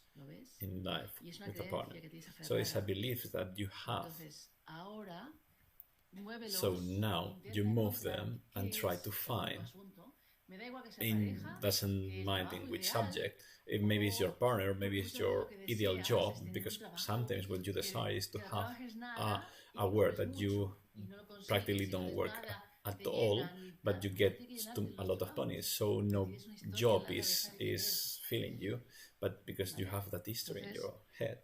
B: in life with a partner. So it's a belief that you have. So now you move them and try to find, doesn't mind in which subject, if maybe it's your partner, maybe it's your ideal job, because sometimes what you desire is to have a work that you practically don't work at all, but you get a lot of money, so no job is filling you, but because you have that history in your head.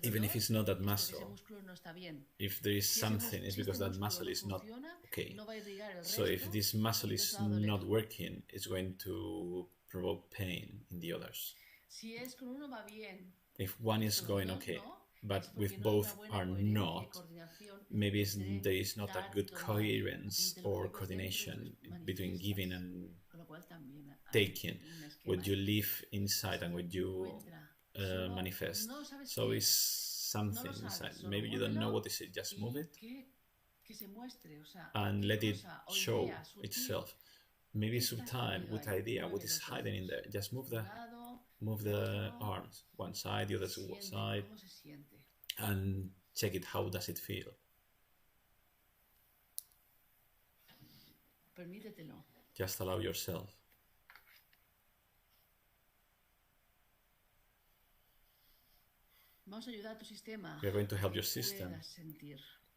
B: Even if it's not that muscle, if there is something, it's because that muscle is not okay. So if this muscle is not working, it's going to provoke pain in the others. If one is going okay, but with both are not, maybe there is not a good coherence or coordination between giving and taking, what you live inside and what you manifest. So it's something inside. Maybe you don't know what is it, just move it and let it show itself. Maybe sometime, good idea, what is hiding in there, just move the arms, one side, the other side, and check it. How does it feel? Just allow yourself. We are going to help your system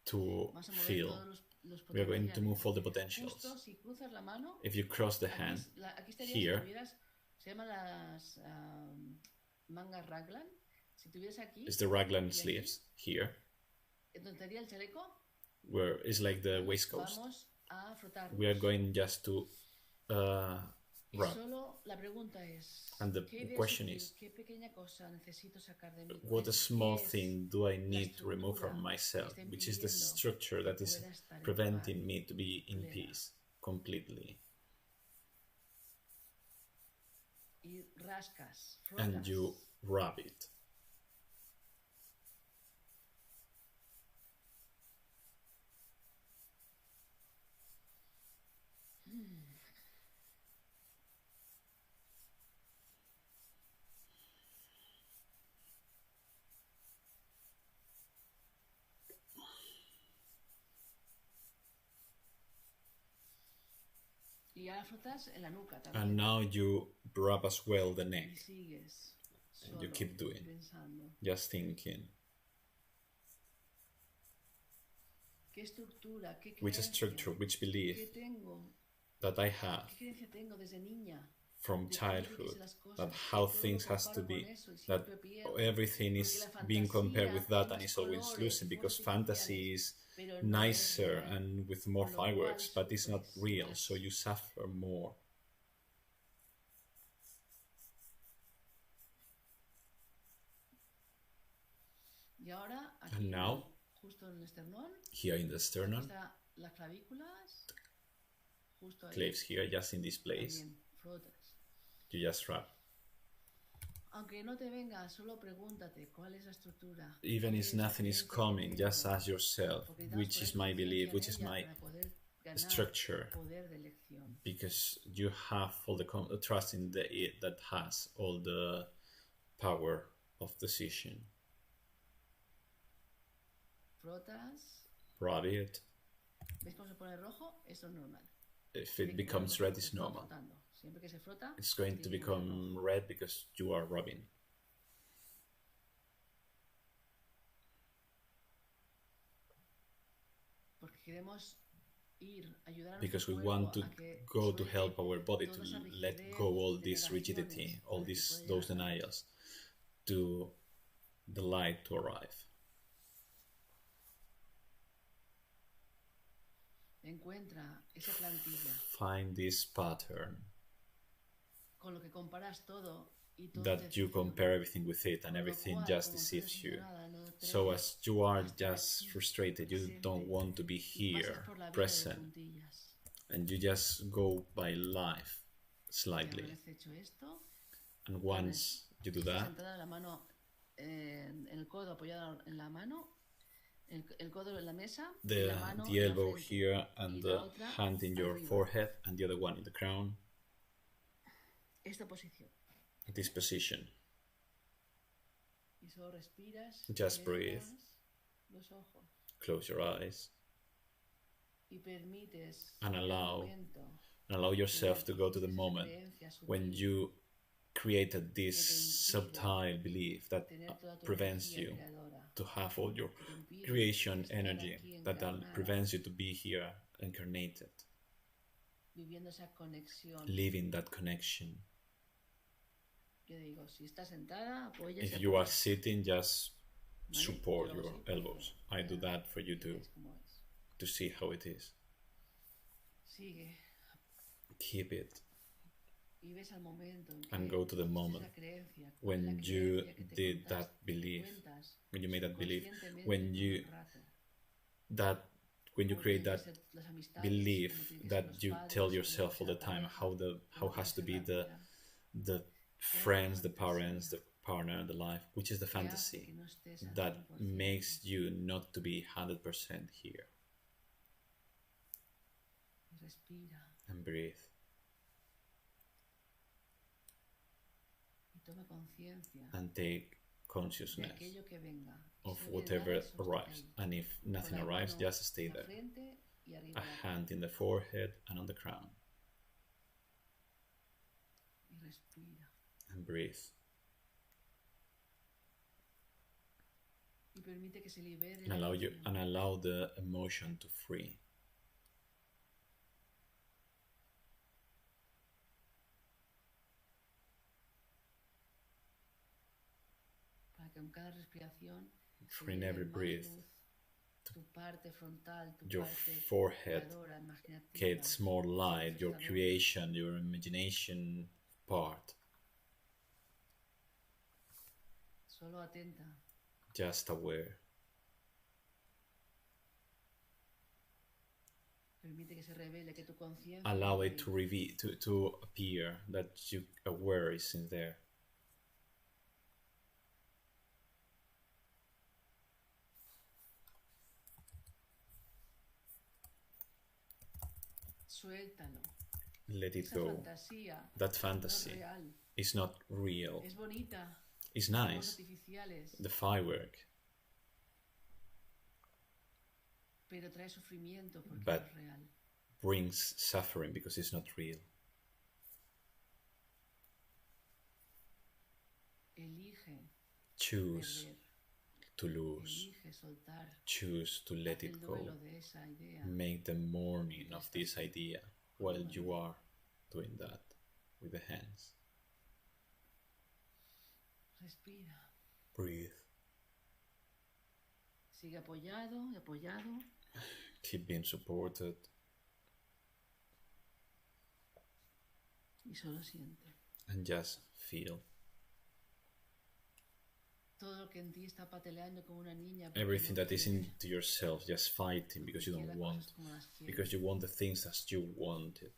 B: to feel. We are going to move all the potentials. If you cross the hand here, it's the raglan sleeves here, where it's like the waistcoat. We are going just to rub. And the question is, what a small thing do I need to remove from myself, which is the structure that is preventing me to be in peace completely? And you rub it. And now you rub as well the neck. And you keep doing, just thinking. Which structure, which belief that I have from childhood, that how things has to be, that everything is being compared with that and is always losing, because fantasy is nicer and with more fireworks, but it's not real, so you suffer more. And now, here in the sternum, claves here, just in this place, you just rub. Even if nothing is coming, just ask yourself, which is my belief, which is my structure, because you have all the trust in the it that has all the power of decision. Rub it. If it becomes red, it's normal. It's going to become red because you are rubbing. because we want to go to help our body to let go all this rigidity, all those denials, to the light to arrive. Find this pattern that you compare everything with it and everything just deceives you. So as you are just frustrated, you don't want to be here, present, and you just go by life slightly. And once you do that, the elbow here and the hand in your forehead and the other one in the crown, this position. Just breathe. Close your eyes and allow yourself to go to the moment when you created this subtle belief that prevents you to have all your creation energy, that prevents you to be here incarnated, living that connection. If you are sitting, just support your elbows. I do that for you to see how it is. Keep it and go to the moment when you did that belief, when you made that belief, when you create that belief that you tell yourself all the time how has to be the friends, the parents, the partner, the life, which is the fantasy that makes you not to be 100% here. And breathe. And take consciousness of whatever arrives. And if nothing arrives, just stay there. A hand in the forehead and on the crown. And breathe. And allow the emotion to free. For in every breath, your forehead gets more light, your creation, your imagination part. Just aware. Allow it to reveal, to appear, that you aware is in there. Let it go. That fantasy is not real. It's nice. The firework. But brings suffering because it's not real. Choose to lose. Choose to let it go. Make the mourning of this idea while you are doing that with the hands. Breathe. Keep being supported. And just feel. Everything that is into yourself, just fighting because you don't want, because you want the things as you want it.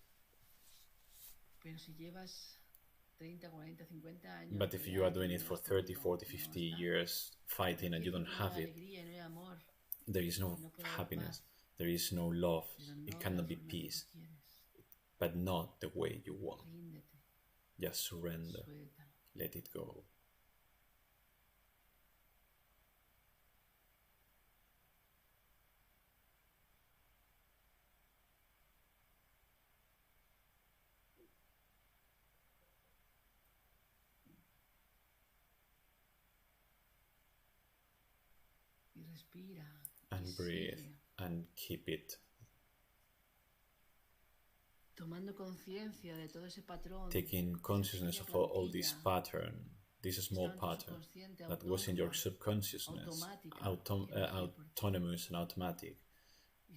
B: But if you are doing it for 30, 40, 50 years fighting and you don't have it, there is no happiness, there is no love, it cannot be peace, but not the way you want. Just surrender, let it go. And breathe and keep it taking consciousness of all this pattern, this small pattern that was in your subconsciousness, autonomous and automatic,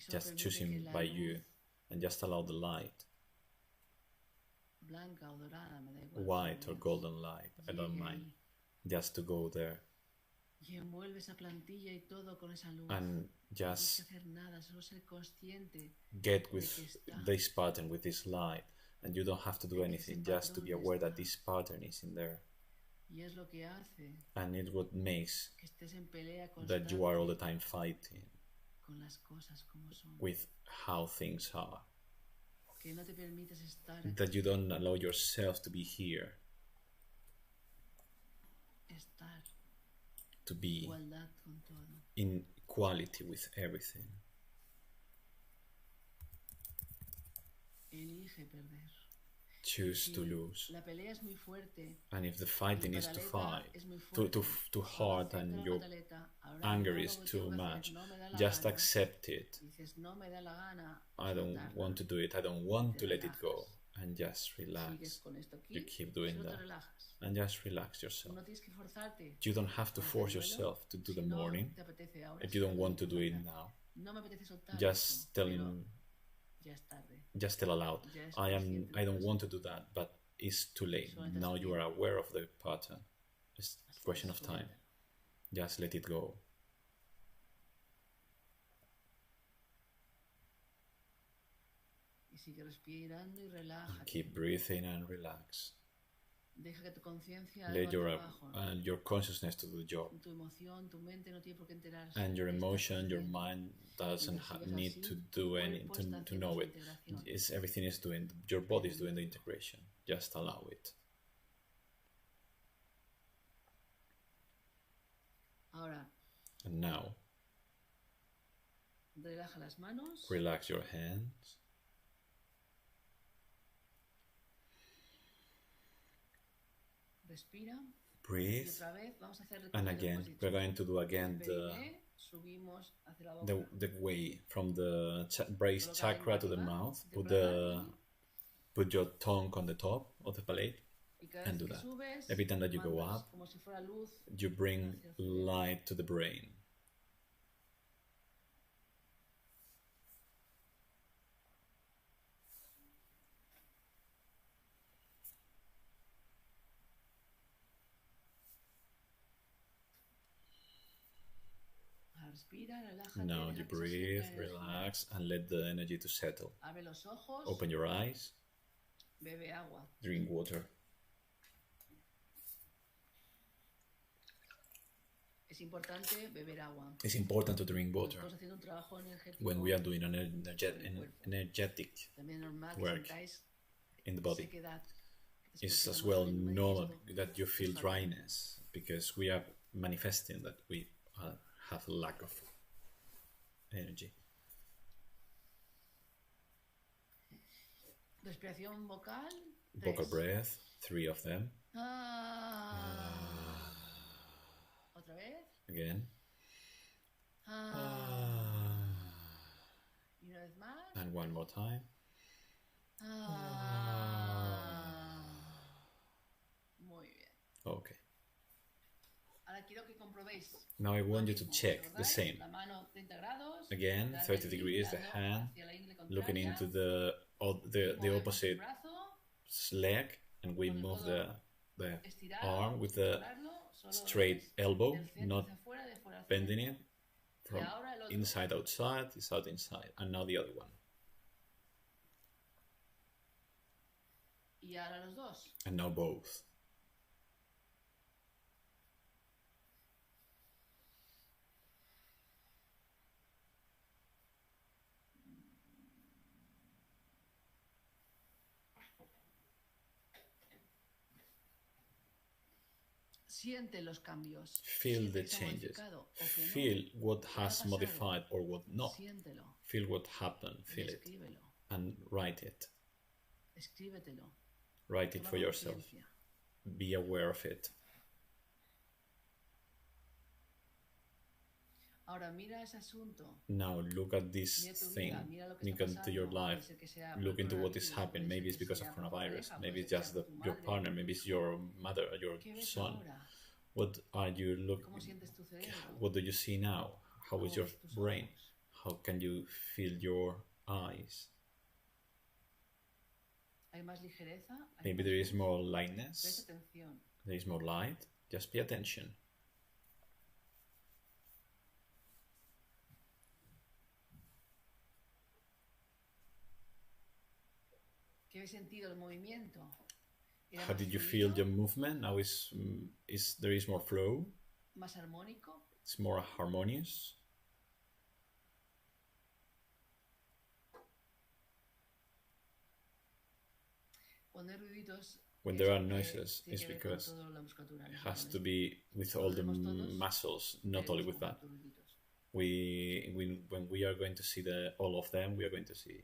B: just choosing by you, and just allow the light, white or golden light, I don't mind, just to go there and just get with this pattern, with this light, and you don't have to do anything, just to be aware that this pattern is in there. And it's what makes that you are all the time fighting with how things are, that you don't allow yourself to be here, to be in equality with everything. Choose to lose. And if the fighting is too hard, and your anger is too much, just accept it. I don't want to do it, I don't want to let it go, and just relax. You keep doing that and just relax yourself. You don't have to force yourself to do the morning if you don't want to do it now. Just tell him, just tell aloud, I don't want to do that, but it's too late. Now you are aware of the pattern. It's a question of time. Just let it go. Keep breathing and relax. Let your consciousness to do the job. And your emotion, your mind doesn't need to do anything to know it. Everything is doing, your body is doing the integration. Just allow it. And now, relax your hands. Breathe. And again, we're going to do again the way from the base chakra to the mouth. Put your tongue on the top of the palate and do that. Every time that you go up, you bring light to the brain. Now you breathe, relax, and let the energy to settle. Open your eyes. Drink water. It's important to drink water when we are doing an energetic work in the body. It's as well normal that you feel dryness, because we are manifesting that we have a lack of energy. Vocal breath, 3 of them. Again. And one more time. Okay. Now I want you to check the same. Again, 30 degrees, the hand looking into the opposite leg, and we move the arm with the straight elbow, not bending it from inside outside, it's out inside. And now the other one. And now both. Feel the changes. Feel what has modified or what not. Feel what happened. Feel it. And write it. Write it for yourself. Be aware of it. Now look at this thing, look into your life, look into what is happening. Maybe it's because of coronavirus, maybe it's just your partner, maybe it's your mother or your son. What are you looking? What do you see now? How is your brain? How can you feel your eyes? Maybe there is more lightness, there is more light. Just pay attention. How did you feel your movement? Now there is more flow? It's more harmonious? When there are noises, it's because it has to be with all the muscles, not only with that. When we are going to see all of them, we are going to see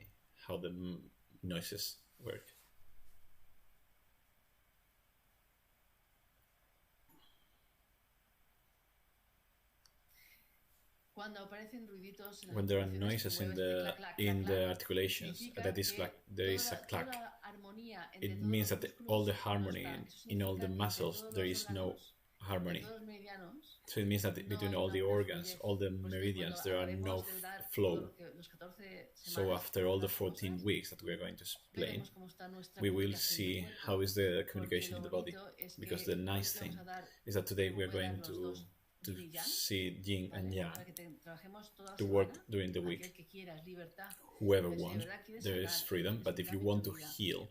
B: how the noises work. When there are noises in the articulations, there is a clack. It means that all the harmony in all the muscles, there is no harmony. So it means that between all the organs, all the meridians, there are no flow. So after all the 14 weeks that we are going to explain, we will see how is the communication in the body. Because the nice thing is that today we are going to see yin and yang, to work during the week. Whoever wants, there is freedom, but if you want to heal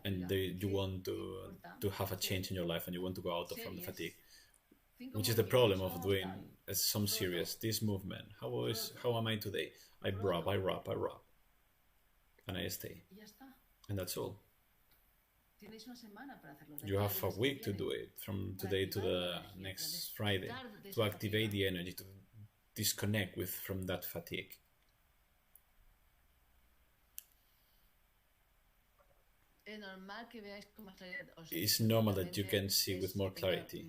B: and you want to have a change in your life and you want to go out from the fatigue, which is the problem of doing some serious, this movement. How am I today? I rub, and I stay. And that's all. You have a week to do it, from today to the next Friday, to activate the energy, to disconnect from that fatigue. It's normal that you can see with more clarity.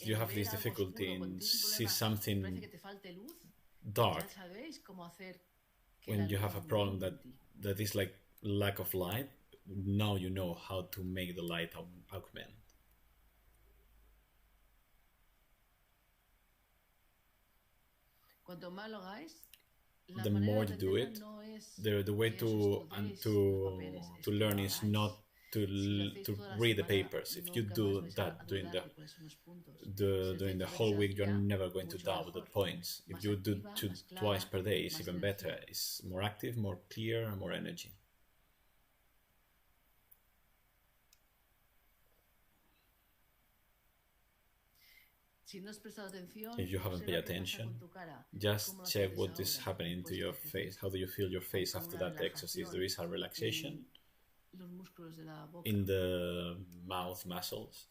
B: You have this difficulty in see something dark, when you have a problem that is like lack of light. Now you know how to make the light augment. The more you do it, the way to learn is not to read the papers. If you do that during the whole week, you're never going to doubt the points. If you do twice per day, it's even better. It's more active, more clear, and more energy. If you haven't paid attention, just check what is happening to your face. How do you feel your face after that exercise? There is a relaxation in the mouth muscles,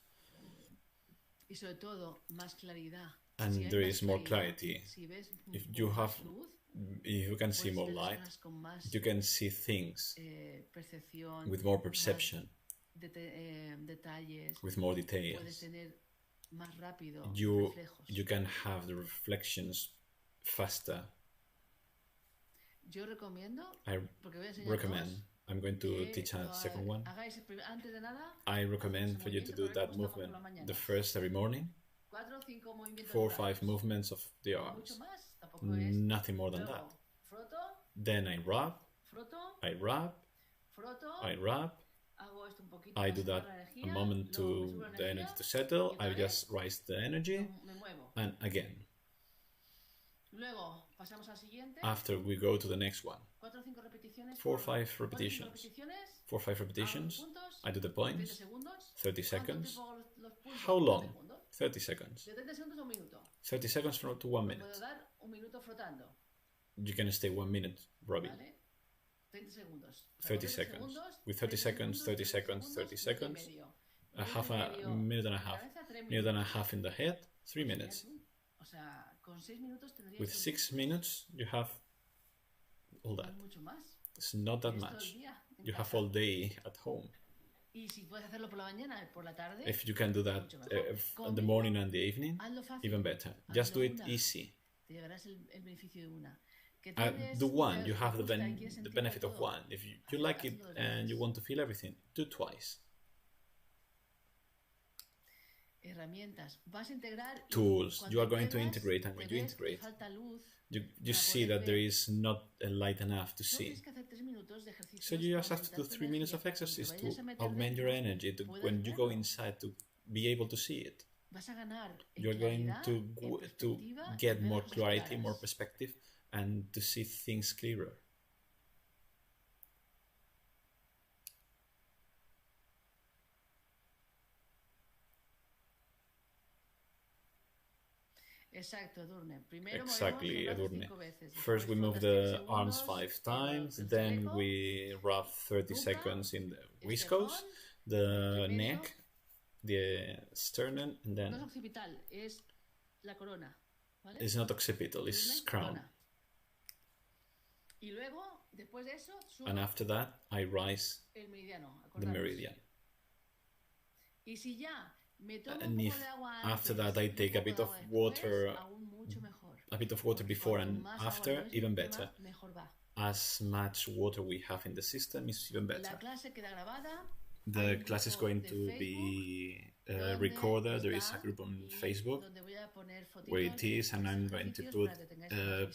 B: and there is more clarity. If you can see more light, you can see things with more perception, with more details. You can have the reflections faster. I recommend. I'm going to teach a second one. I recommend for you to do that movement the first every morning. 4 or 5 movements of the arms. Nothing more than that. Then I rub, I rub, I rub. I do that a moment to the energy to settle. I just raise the energy, and again. After we go to the next one. 4 or 5 repetitions. 4 or 5 repetitions. I do the points. 30 seconds. How long? 30 seconds. 30 seconds to 1 minute. You can stay 1 minute rubbing. 30 seconds. With 30 seconds, 30 seconds, 30 seconds. A minute and a half. Minute and a half in the head, 3 minutes. With 6 minutes, you have all that. It's not that much. You have all day at home. If you can do that in the morning and the evening, even better. Just do it easy. Do one, you have the benefit of one. If you like it and you want to feel everything, do twice. Tools, you are going to integrate, and when you integrate, you see that there is not a light enough to see. So you just have to do 3 minutes of exercise to augment your energy, to when you go inside to be able to see it. You're going to get more clarity, more perspective, and to see things clearer. Exactly, Edurne. First we move the arms 5 times, then we rub 30 seconds in the viscous, the neck, the sternum, and then it's not occipital, it's crown. And after that, I rise the meridian. And if after that I take a bit of water before and after, even better. As much water we have in the system is even better. The class is going to be recorded. There is a group on Facebook where it is, and I'm going to put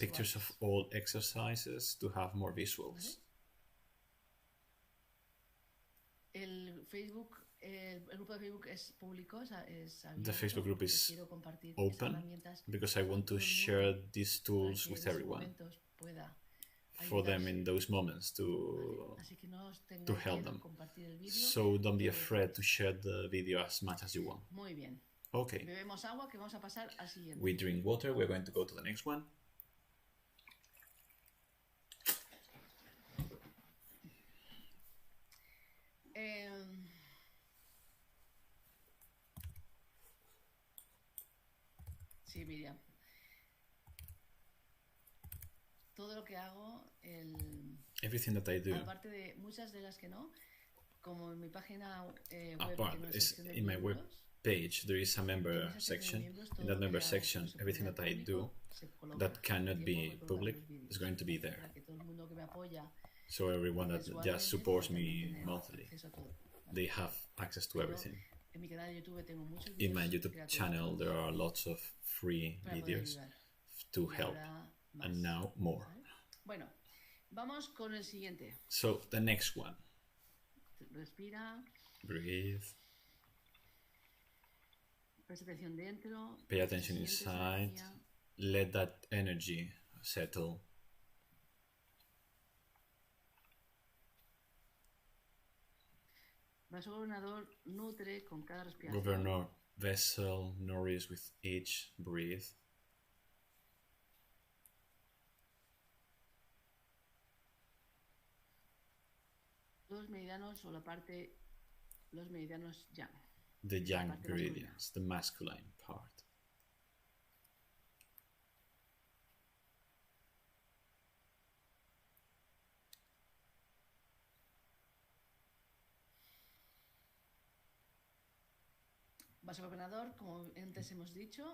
B: pictures of all exercises to have more visuals. The Facebook group is open because I want to share these tools with everyone for them in those moments to help them. So don't be afraid to share the video as much as you want. Okay. We drink water. We're going to go to the next one.
A: Sí, Miriam. Todo lo que hago,
B: everything that I do,
A: aparte de muchas de las que no, como en mi página web,
B: apart, in my web page, there is a member section. In that member section, everything that I do that cannot be public is going to be there. So everyone that just supports me monthly, they have access to everything. In my YouTube channel, there are lots of free videos to help, and now more. So the next one. Breathe. Pay attention inside. Let that energy settle. Governor vessel nourishes with each breath. The yang meridians, the masculine part.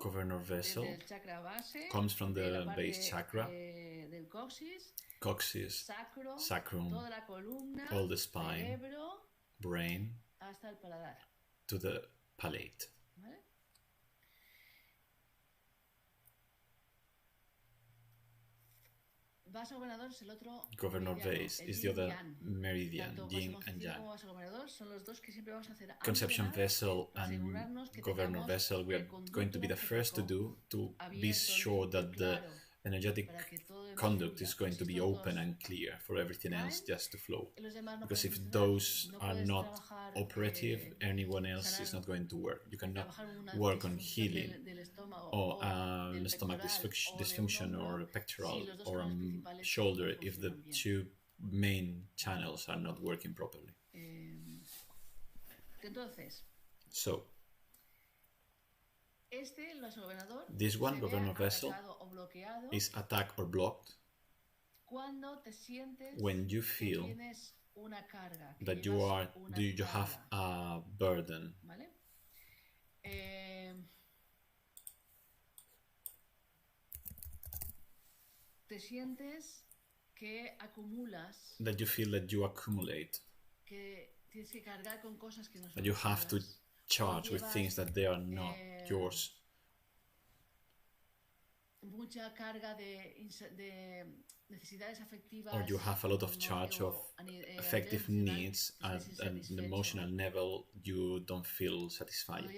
B: Governor vessel comes from the base chakra, coccyx, sacrum, all the spine, brain, to the palate. Governor vase is the other meridian, yin and yang. Conception vessel and governor vessel, we are going to be the first to do, to be sure that the energetic conduct is going to be open and clear for everything else just to flow. Because if those are not operative, anyone else is not going to work. You cannot work on healing or stomach dysfunction or a pectoral or a shoulder if the two main channels are not working properly. So this one, governor vessel, is attacked or blocked when you feel that you have a burden.
A: ¿Vale? Te sientes que acumulas,
B: that you feel that you accumulate,
A: que tienes que cargar con cosas que no son
B: that you have to
A: tuyas,
B: charge with things that they are not yours.
A: Mucha carga de necesidades afectivas,
B: or you have a lot of charge of affective needs at an emotional level you don't feel satisfied.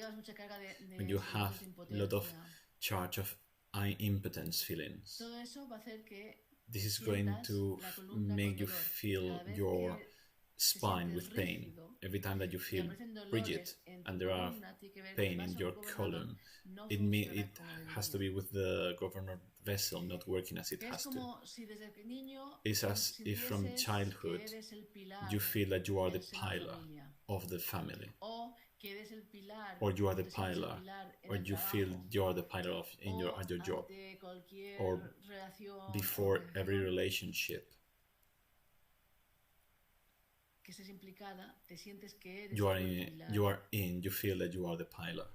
B: When you have a lot of charge of impotence feelings,
A: todo eso va a hacer que
B: this is going to make you feel your spine with pain. Every time that you feel rigid and there are pain in your column, it has to be with the governor vessel not working as it has to. It's as if from childhood you feel that you are the pillar of the family, or you are the pillar, or you feel you are the pillar at your job, or before every relationship. You feel that you are the pillar.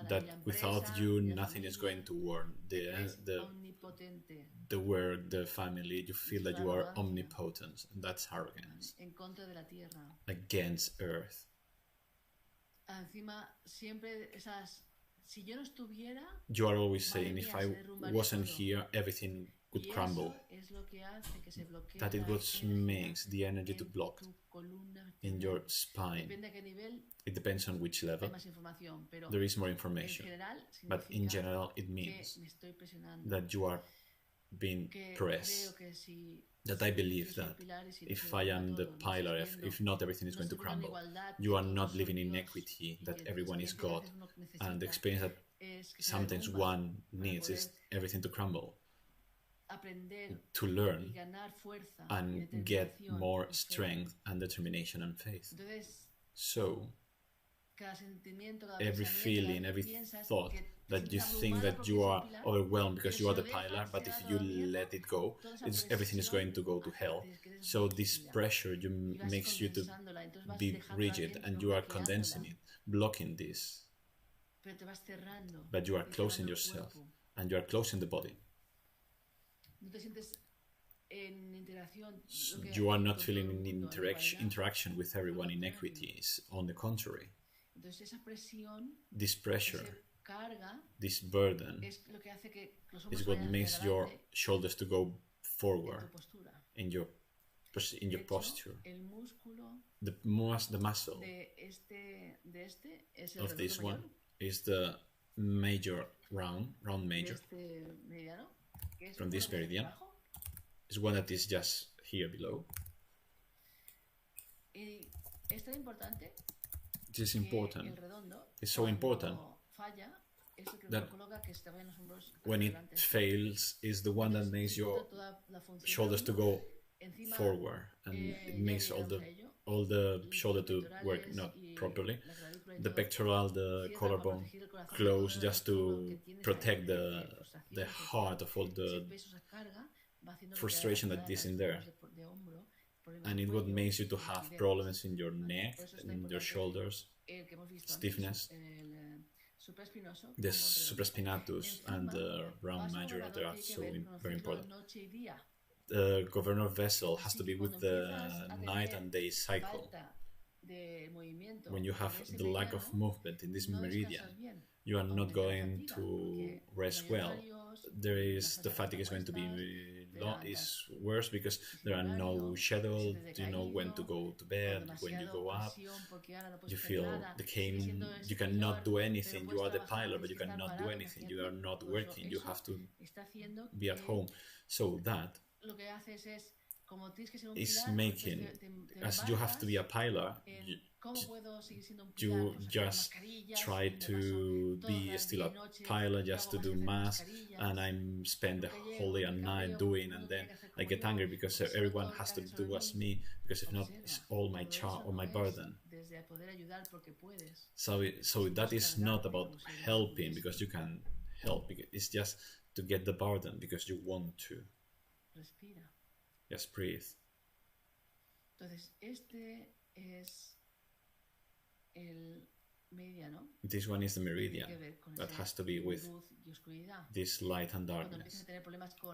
B: That without you nothing is going to work. The work, the family, you feel that you are omnipotent, and that's arrogance. Against earth. You are always saying, if I wasn't here, everything would crumble. That is what makes the energy to block in your spine. It depends on which level. There is more information, but in general it means that you are being pressed. That I believe that if I am the pillar, if not, everything is going to crumble. You are not living in equity, that everyone is God, and the experience that sometimes one needs is everything to crumble. To learn and get more strength and determination and faith. So every feeling, every thought that you think that you are overwhelmed because you are the pillar, but if you let it go, everything is going to go to hell. So this pressure makes you to be rigid, and you are condensing it, blocking this. But you are closing yourself, and you are closing the body. You are not feeling in interaction with everyone in equities. On the contrary, this pressure, this burden is what makes your shoulders to go forward in your posture. The muscle of this one is the major round major from this meridian. Is one that is just here below. It is important. It's so important that when it fails, is the one that makes your shoulders to go forward, and it makes all the shoulder to work not properly. The pectoral, the collarbone close, just to protect the heart of all the frustration that is in there, and it what makes you to have problems in your neck, in your shoulders, stiffness. The supraspinatus and the round major, they are so very important. The governor vessel has to be with the night and day cycle. When you have the lack of movement in this meridian, you are not going to rest well. The fatigue is going to be is worse because there are no schedule. You know when to go to bed, when you go up. You feel you cannot do anything. You are the pilot, but you cannot do anything. You are not working. You have to be at home. So that is making, as you have to be a pilot, you just try to be still a pilot, just to do mass, and I spend the whole day and night doing, and then I get angry because everyone has to do as me, because if not, it's all my charge or my burden. So that is not about helping because you can help, it's just to get the burden because you want to. Just breathe.
A: Entonces, este es el meridiano.
B: This one is the meridian that has to be with this light and darkness.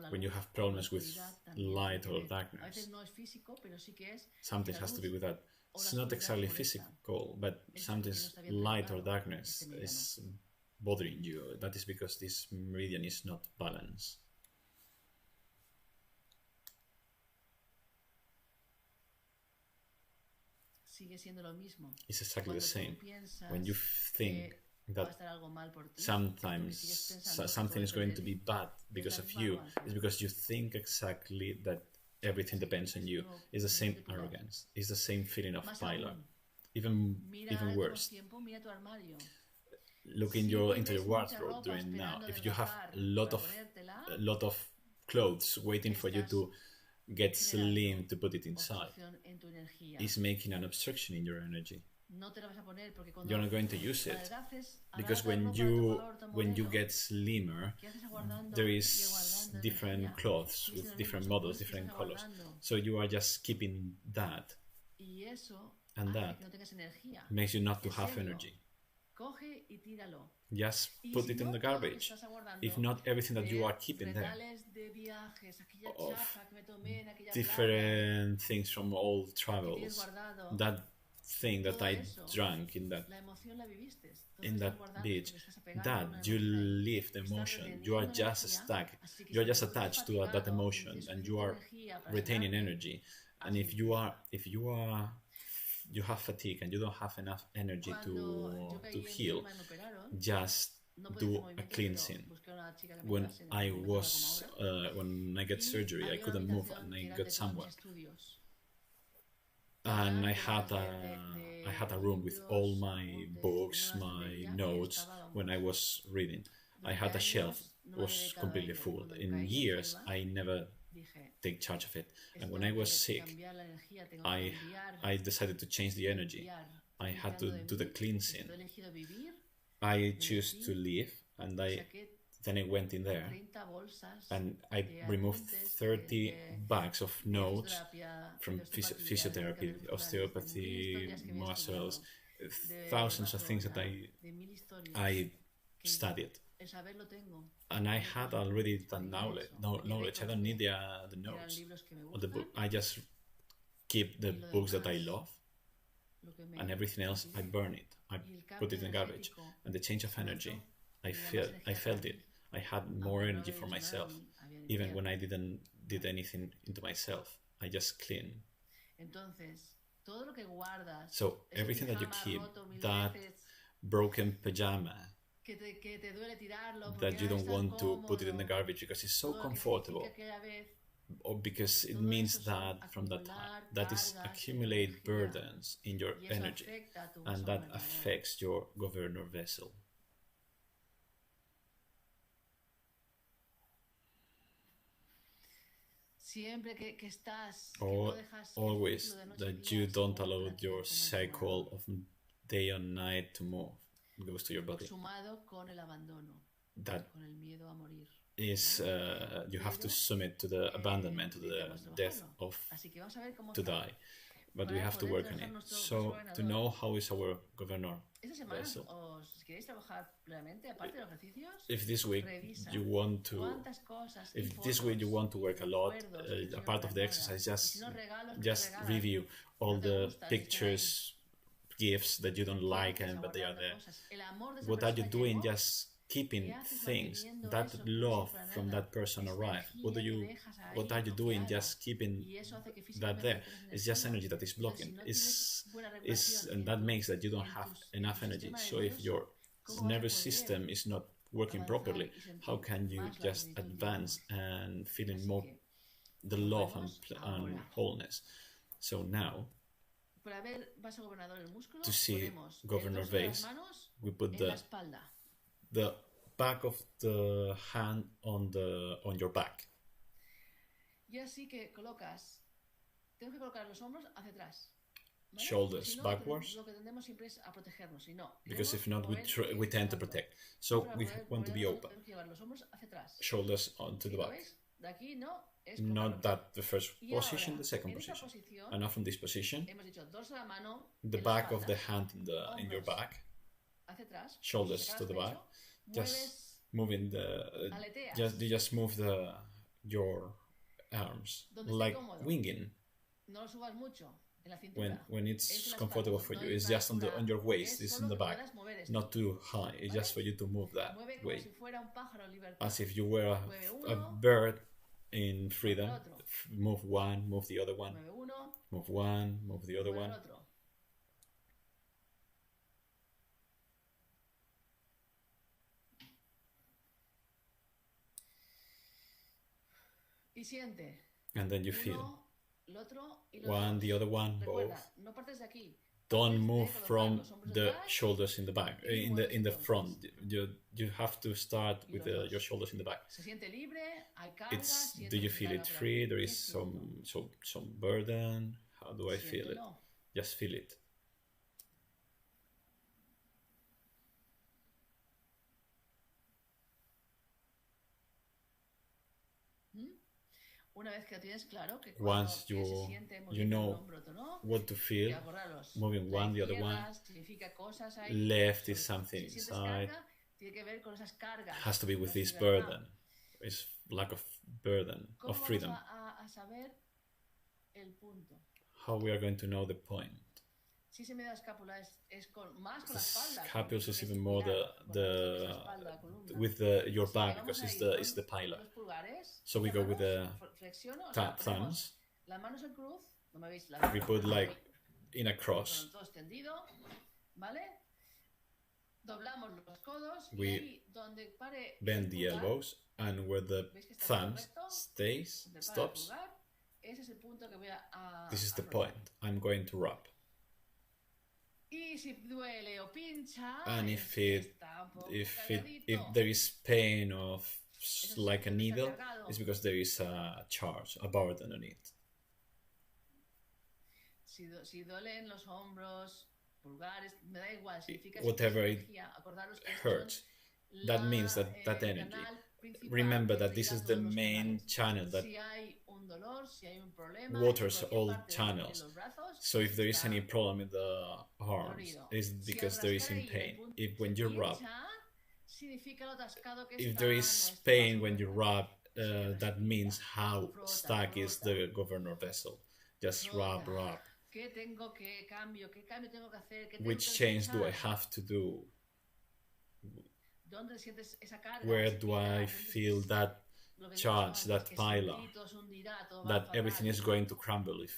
B: When you have problems with light or darkness, something has to be with that. It's not exactly physical, but something's light or darkness is bothering you. That is because this meridian is not balanced. It's exactly the same. When you think that sometimes something is going to be bad because of you, it's because you think exactly that everything depends on you. It's the same arrogance. It's the same feeling of failure. Even worse. Look into your wardrobe during now. If you have a lot of clothes waiting for you to get slim to put it inside, it's making an obstruction in your energy. You're not going to use it because when you get slimmer, there is different clothes with different models, different colors. So you are just keeping that, and that makes you not to have energy. Just put it in the garbage. If not, everything that you are keeping there of different things from all travels, that thing that I drank in that beach, that you live the emotion. You are just stuck. You are just attached to that emotion, and you are retaining energy. And if you have fatigue and you don't have enough energy to heal, just do a cleansing. When I got surgery, I couldn't move and I got somewhere, and I had a room with all my books, my notes. When I was reading, I had a shelf, was completely full. In years I never take charge of it, and when I was sick, I decided to change the energy. I had to do the cleansing. I chose to live, and then I went in there and I removed 30 bags of notes from physiotherapy, osteopathy, muscles, thousands of things that I studied. And I had already the knowledge. I don't need the notes or the book. I just keep the books that I love, and everything else I burn it. I put it in garbage. And the change of energy, I felt it. I had more energy for myself, even when I didn't did anything into myself. I just clean. So everything that you keep, that broken pajama that you don't want to put it in the garbage because it's so comfortable, or because it means that from that time that is accumulate burdens in your energy, and that affects your governor vessel. Always that you don't allow your cycle of day and night to move. It goes to your body. That is, you have to submit to the abandonment, to the death of to die. But we have to work on it. So to know how is our governor vessel. If this week you want to work a lot, a part of the exercise, just review all the pictures, gifts that you don't like, but they are there. What are you doing? Just keeping things that love from that person arrive. What are you doing? Just keeping that there. It's just energy that is blocking. And that makes that you don't have enough energy. So if your nervous system is not working properly, how can you just advance and feeling more the love and wholeness? So now, to see governor vase, we put the back of the hand on your back. Shoulders backwards, because if not, we tend to protect. So we want to be open. Shoulders onto the back. not that the first position, the second position. And now from this position, the back of the hand in your back, shoulders to the back, just moving you just move your arms like winging. When it's comfortable for you, it's just on your waist, it's in the back, not too high. It's just for you to move that way, as if you were a bird in freedom. Move one, move the other one, move one, move the other one. And then you feel one, the other one, both. Don't move from the shoulders in the back, in the front. You have to start with your shoulders in the back. Do you feel it free? There is some burden. How do I feel it? Just feel it. Once you know what to feel, moving one, the other one, left is something inside, has to be with this burden, it's lack of burden, of freedom. How we are going to know the point? The scapulas is even more with your back, because it's the pillar. So we go with the thumbs. We put like in a cross. We bend the elbows, and where the thumbs stops, this is the point. I'm going to rub. And if there is pain of like a needle, it's because there is a charge, a burden on it. Whatever it hurts, that means that energy. Remember that this is the main channel that waters all channels. So if there is any problem in the arms, it's because there is in pain. When you rub, if there is pain when you rub, that means how stuck is the governor vessel. Just rub. Which change do I have to do? Where do I feel that charge, that pile, that everything is going to crumble if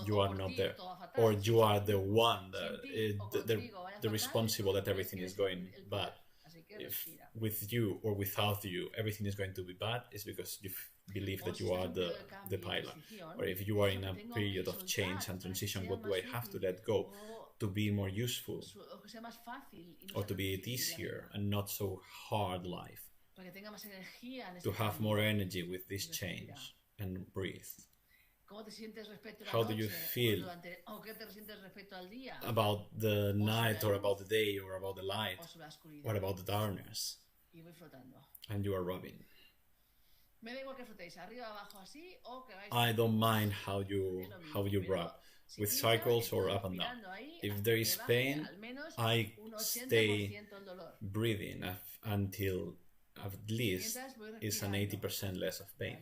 B: you are not there, or you are the one, the responsible that everything is going bad? If with you or without you everything is going to be bad, it's because you believe that you are the pillar. Or if you are in a period of change and transition, what do I have to let go to be more useful, or to be easier and not so hard life, to have more energy with this change and breathe? How do you feel about the night, or about the day, or about the light, or about the darkness? And you are rubbing. I don't mind how you rub, with cycles or up and down. If there is pain, I stay breathing until at least it's an 80% less of pain.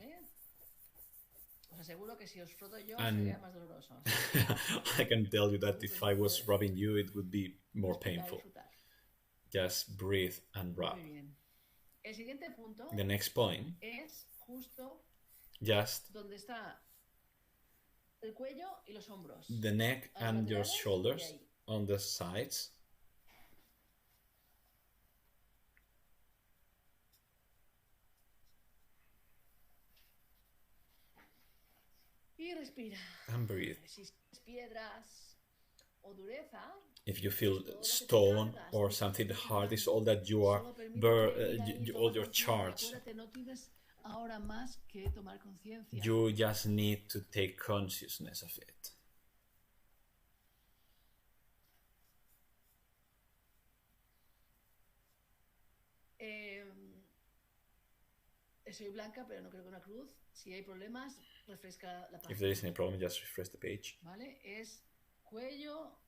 B: And I can tell you that if I was rubbing you, it would be more painful. Just breathe and rub. The next point, just the neck and your shoulders on the sides. And breathe. If you feel stone or something hard, it's all that you are, all your charge. You just need to take consciousness of it.
A: Soy blanca, pero no creo que una cruz. Si hay problemas, refresca la página.
B: If there is any problem, just refresh the page.
A: ¿Vale? Es cuello.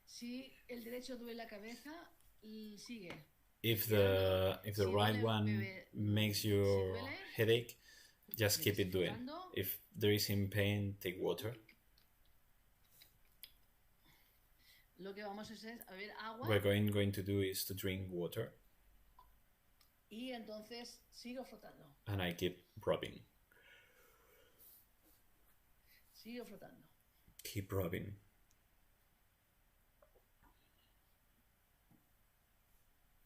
A: Si el derecho duele la cabeza, sigue.
B: If the right one makes your headache, just keep it doing. If there is in pain, take water.
A: Lo que vamos a hacer es beber agua.
B: What we're going to do is to drink water.
A: Y entonces sigo frotando.
B: And I keep rubbing.
A: Sigo frotando.
B: Keep rubbing.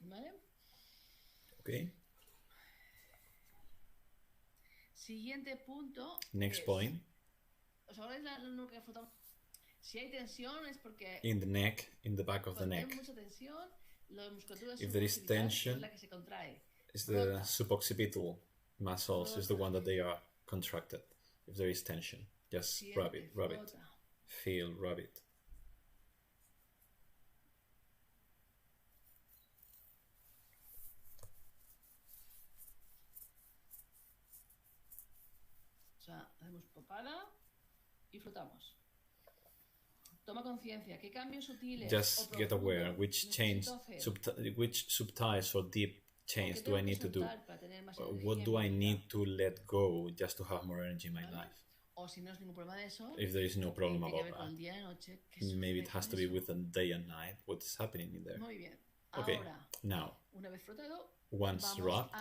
A: ¿Vale?
B: Okay.
A: Siguiente punto.
B: Next point.
A: ¿Os acordáis lo que frotamos? Si hay tensión es porque...
B: In the neck, in the back of the neck.
A: Hay mucha tensión, la musculatura
B: if there is tension,
A: es la que se contrae.
B: It's the suboccipital muscles is the one that they are contracted. If there is tension, just rub it, rub it. Feel, rub it.
A: O sea, hacemos papada y frotamos. Toma conciencia, ¿qué cambios sutiles?
B: Just get aware which chains, which subtile or deep chains do I need to do? What do I need to let go just to have more energy in my life? If there is no problem about that, maybe it has to be with the day and night. What's happening in there? Okay, now, once rubbed,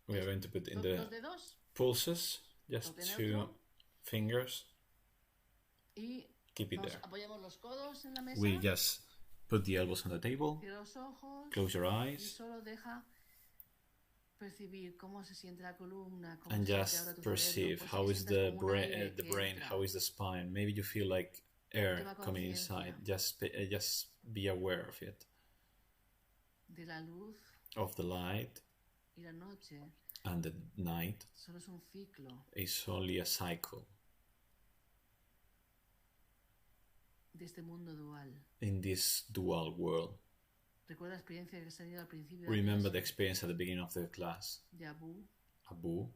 B: we are going to put in the pulses, just 2 fingers. Keep it there. We just put the elbows on the table, close your eyes, and just perceive how is the brain, how is the spine. Maybe you feel like air coming inside. Just be aware of it, of the light, and the night is only a cycle. In this dual world. Remember the experience at the beginning of the class. Abu,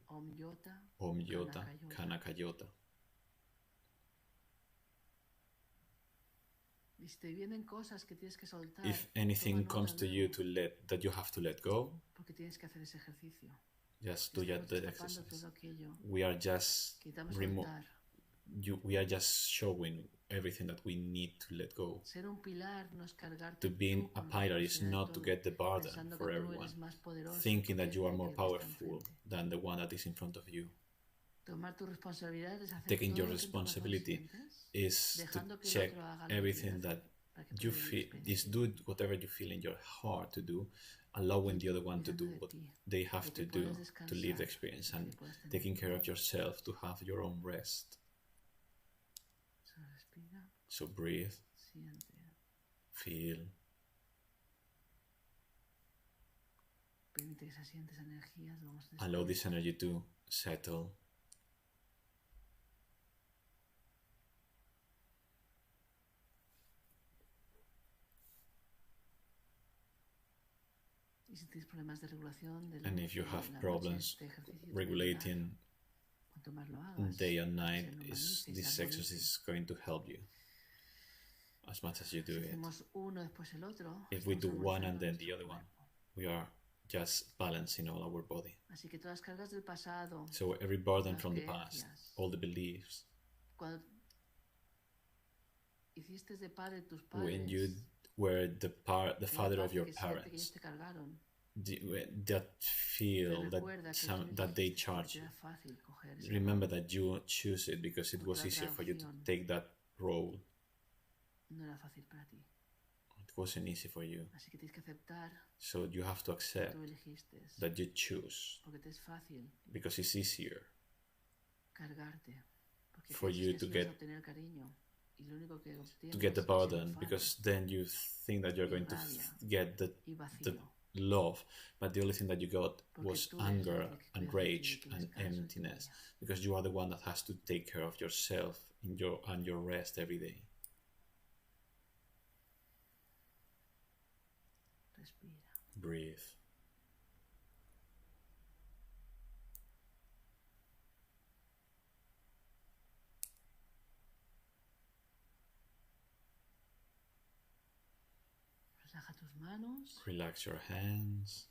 B: Om-Yota, Kanaka-Yota. If anything comes to you that you have to let go, just do that exercise. We are just we are just showing everything that we need to let go. To be a pillar is not to get the burden for everyone, thinking that you are more powerful than the one that is in front of you. Taking your responsibility is to check everything that you feel, is do whatever you feel in your heart to do, allowing the other one to do what they have to do to live the experience, and taking care of yourself to have your own rest. So breathe, feel, allow this energy to settle. And if you have problems regulating day and night, this exercise is going to help you as much as you do it. If we do one and then the other one, we are just balancing all our body. So every burden from the past, all the beliefs, when you were the father of your parents, that feel that they charge you, remember that you choose it because it was easier for you to take that role. It wasn't easy for you. So you have to accept that you choose because it's easier for you to get the burden, because then you think that you're going to get the love, but the only thing that you got was anger and rage and emptiness, because you are the one that has to take care of yourself and your rest every day. Breathe.
A: Relaja tus manos.
B: Relax your hands.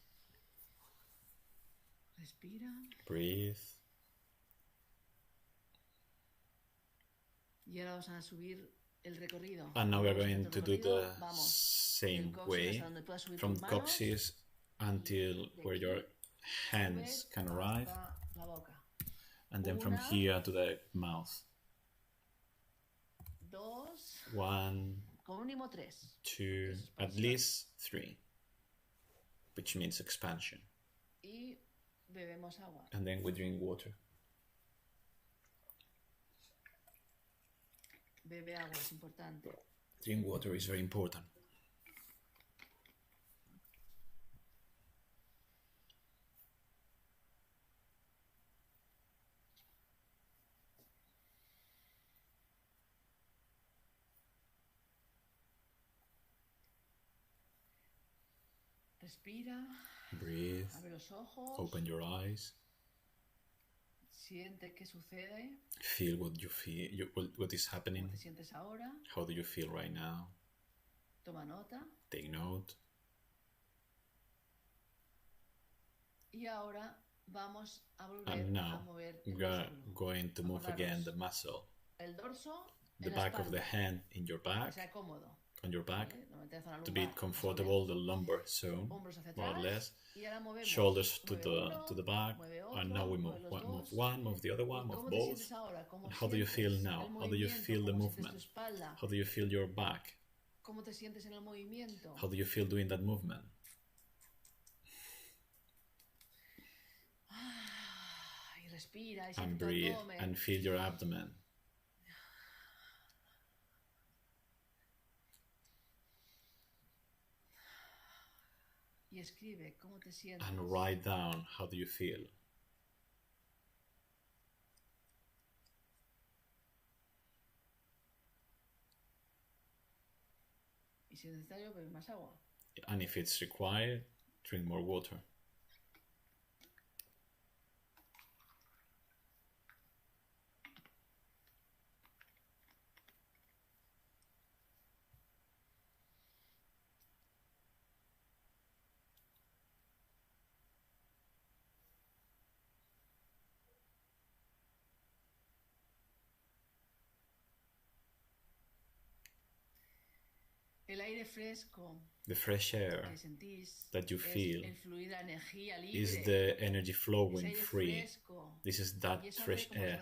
A: Respira.
B: Breathe.
A: Y ahora vamos a subir el recorrido.
B: And now we are going to do the same way from coccyx until where your hands can arrive, and then from here to the mouth. 1, 2, at least 3, which means expansion. And then we drink water.
A: Bebe agua, es importante.
B: Drink water is very important.
A: Respira.
B: Breathe.
A: Abre los ojos.
B: Open your eyes.
A: Siente qué sucede.
B: Feel what you feel. What is happening.
A: ¿Cómo te sientes ahora?
B: How do you feel right now?
A: Toma nota.
B: Take note.
A: Y ahora vamos a volver
B: And now
A: a mover
B: we are going to move again the muscle.
A: El dorso
B: the back of the hand in your back, on your back, to be comfortable, the lumbar zone, more or less. Shoulders to the back, and now we move one, move the other one, move both. And how do you feel now? How do you feel the movement? How do you feel your back? How do you feel doing that movement? And breathe and feel your abdomen. And write down how do you feel. And if it's required, drink more water. The fresh air that you feel is the energy flowing free. This is that fresh air.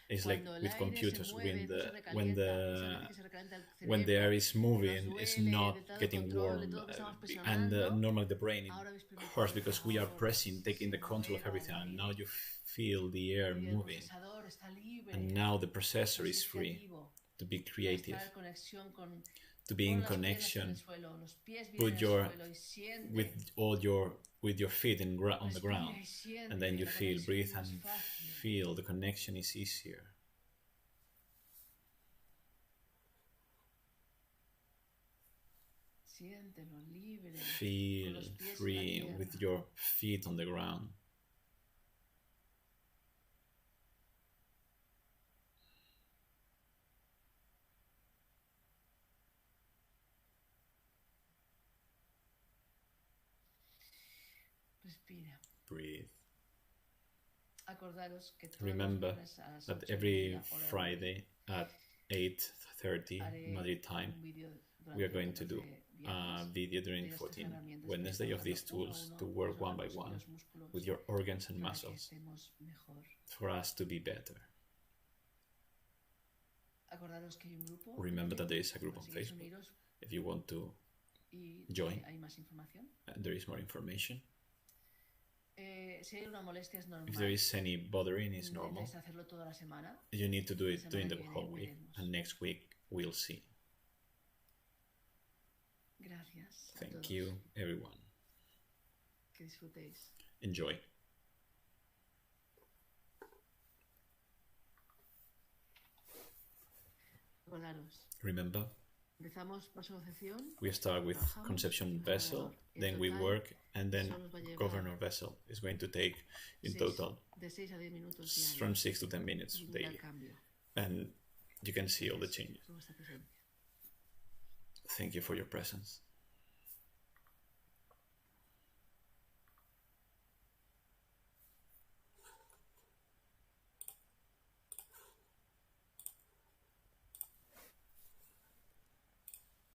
B: It's like with computers, when the air is moving, it's not getting warm, and normally the brain hurts because we are pressing, taking the control of everything, and now you feel the air moving, and now the processor is free to be creative, to be in connection with your feet on the ground, and then you feel, breathe and feel the connection is easier. Feel free with your feet on the ground. Breathe. Remember that every Friday at 8:30 Madrid time, we are going to do a video during 14 Wednesday of these tools to work one by one with your organs and muscles for us to be better. Remember that there is a group on Facebook. If you want to join, there is more information. If there is any bothering, it's normal. You need to do it during the whole week, and next week we'll see. Thank you, everyone. Enjoy. Remember We start with conception vessel, then we work, and then governor vessel is going to take in total from 6 to 10 minutes daily. And you can see all the changes. Thank you for your presence.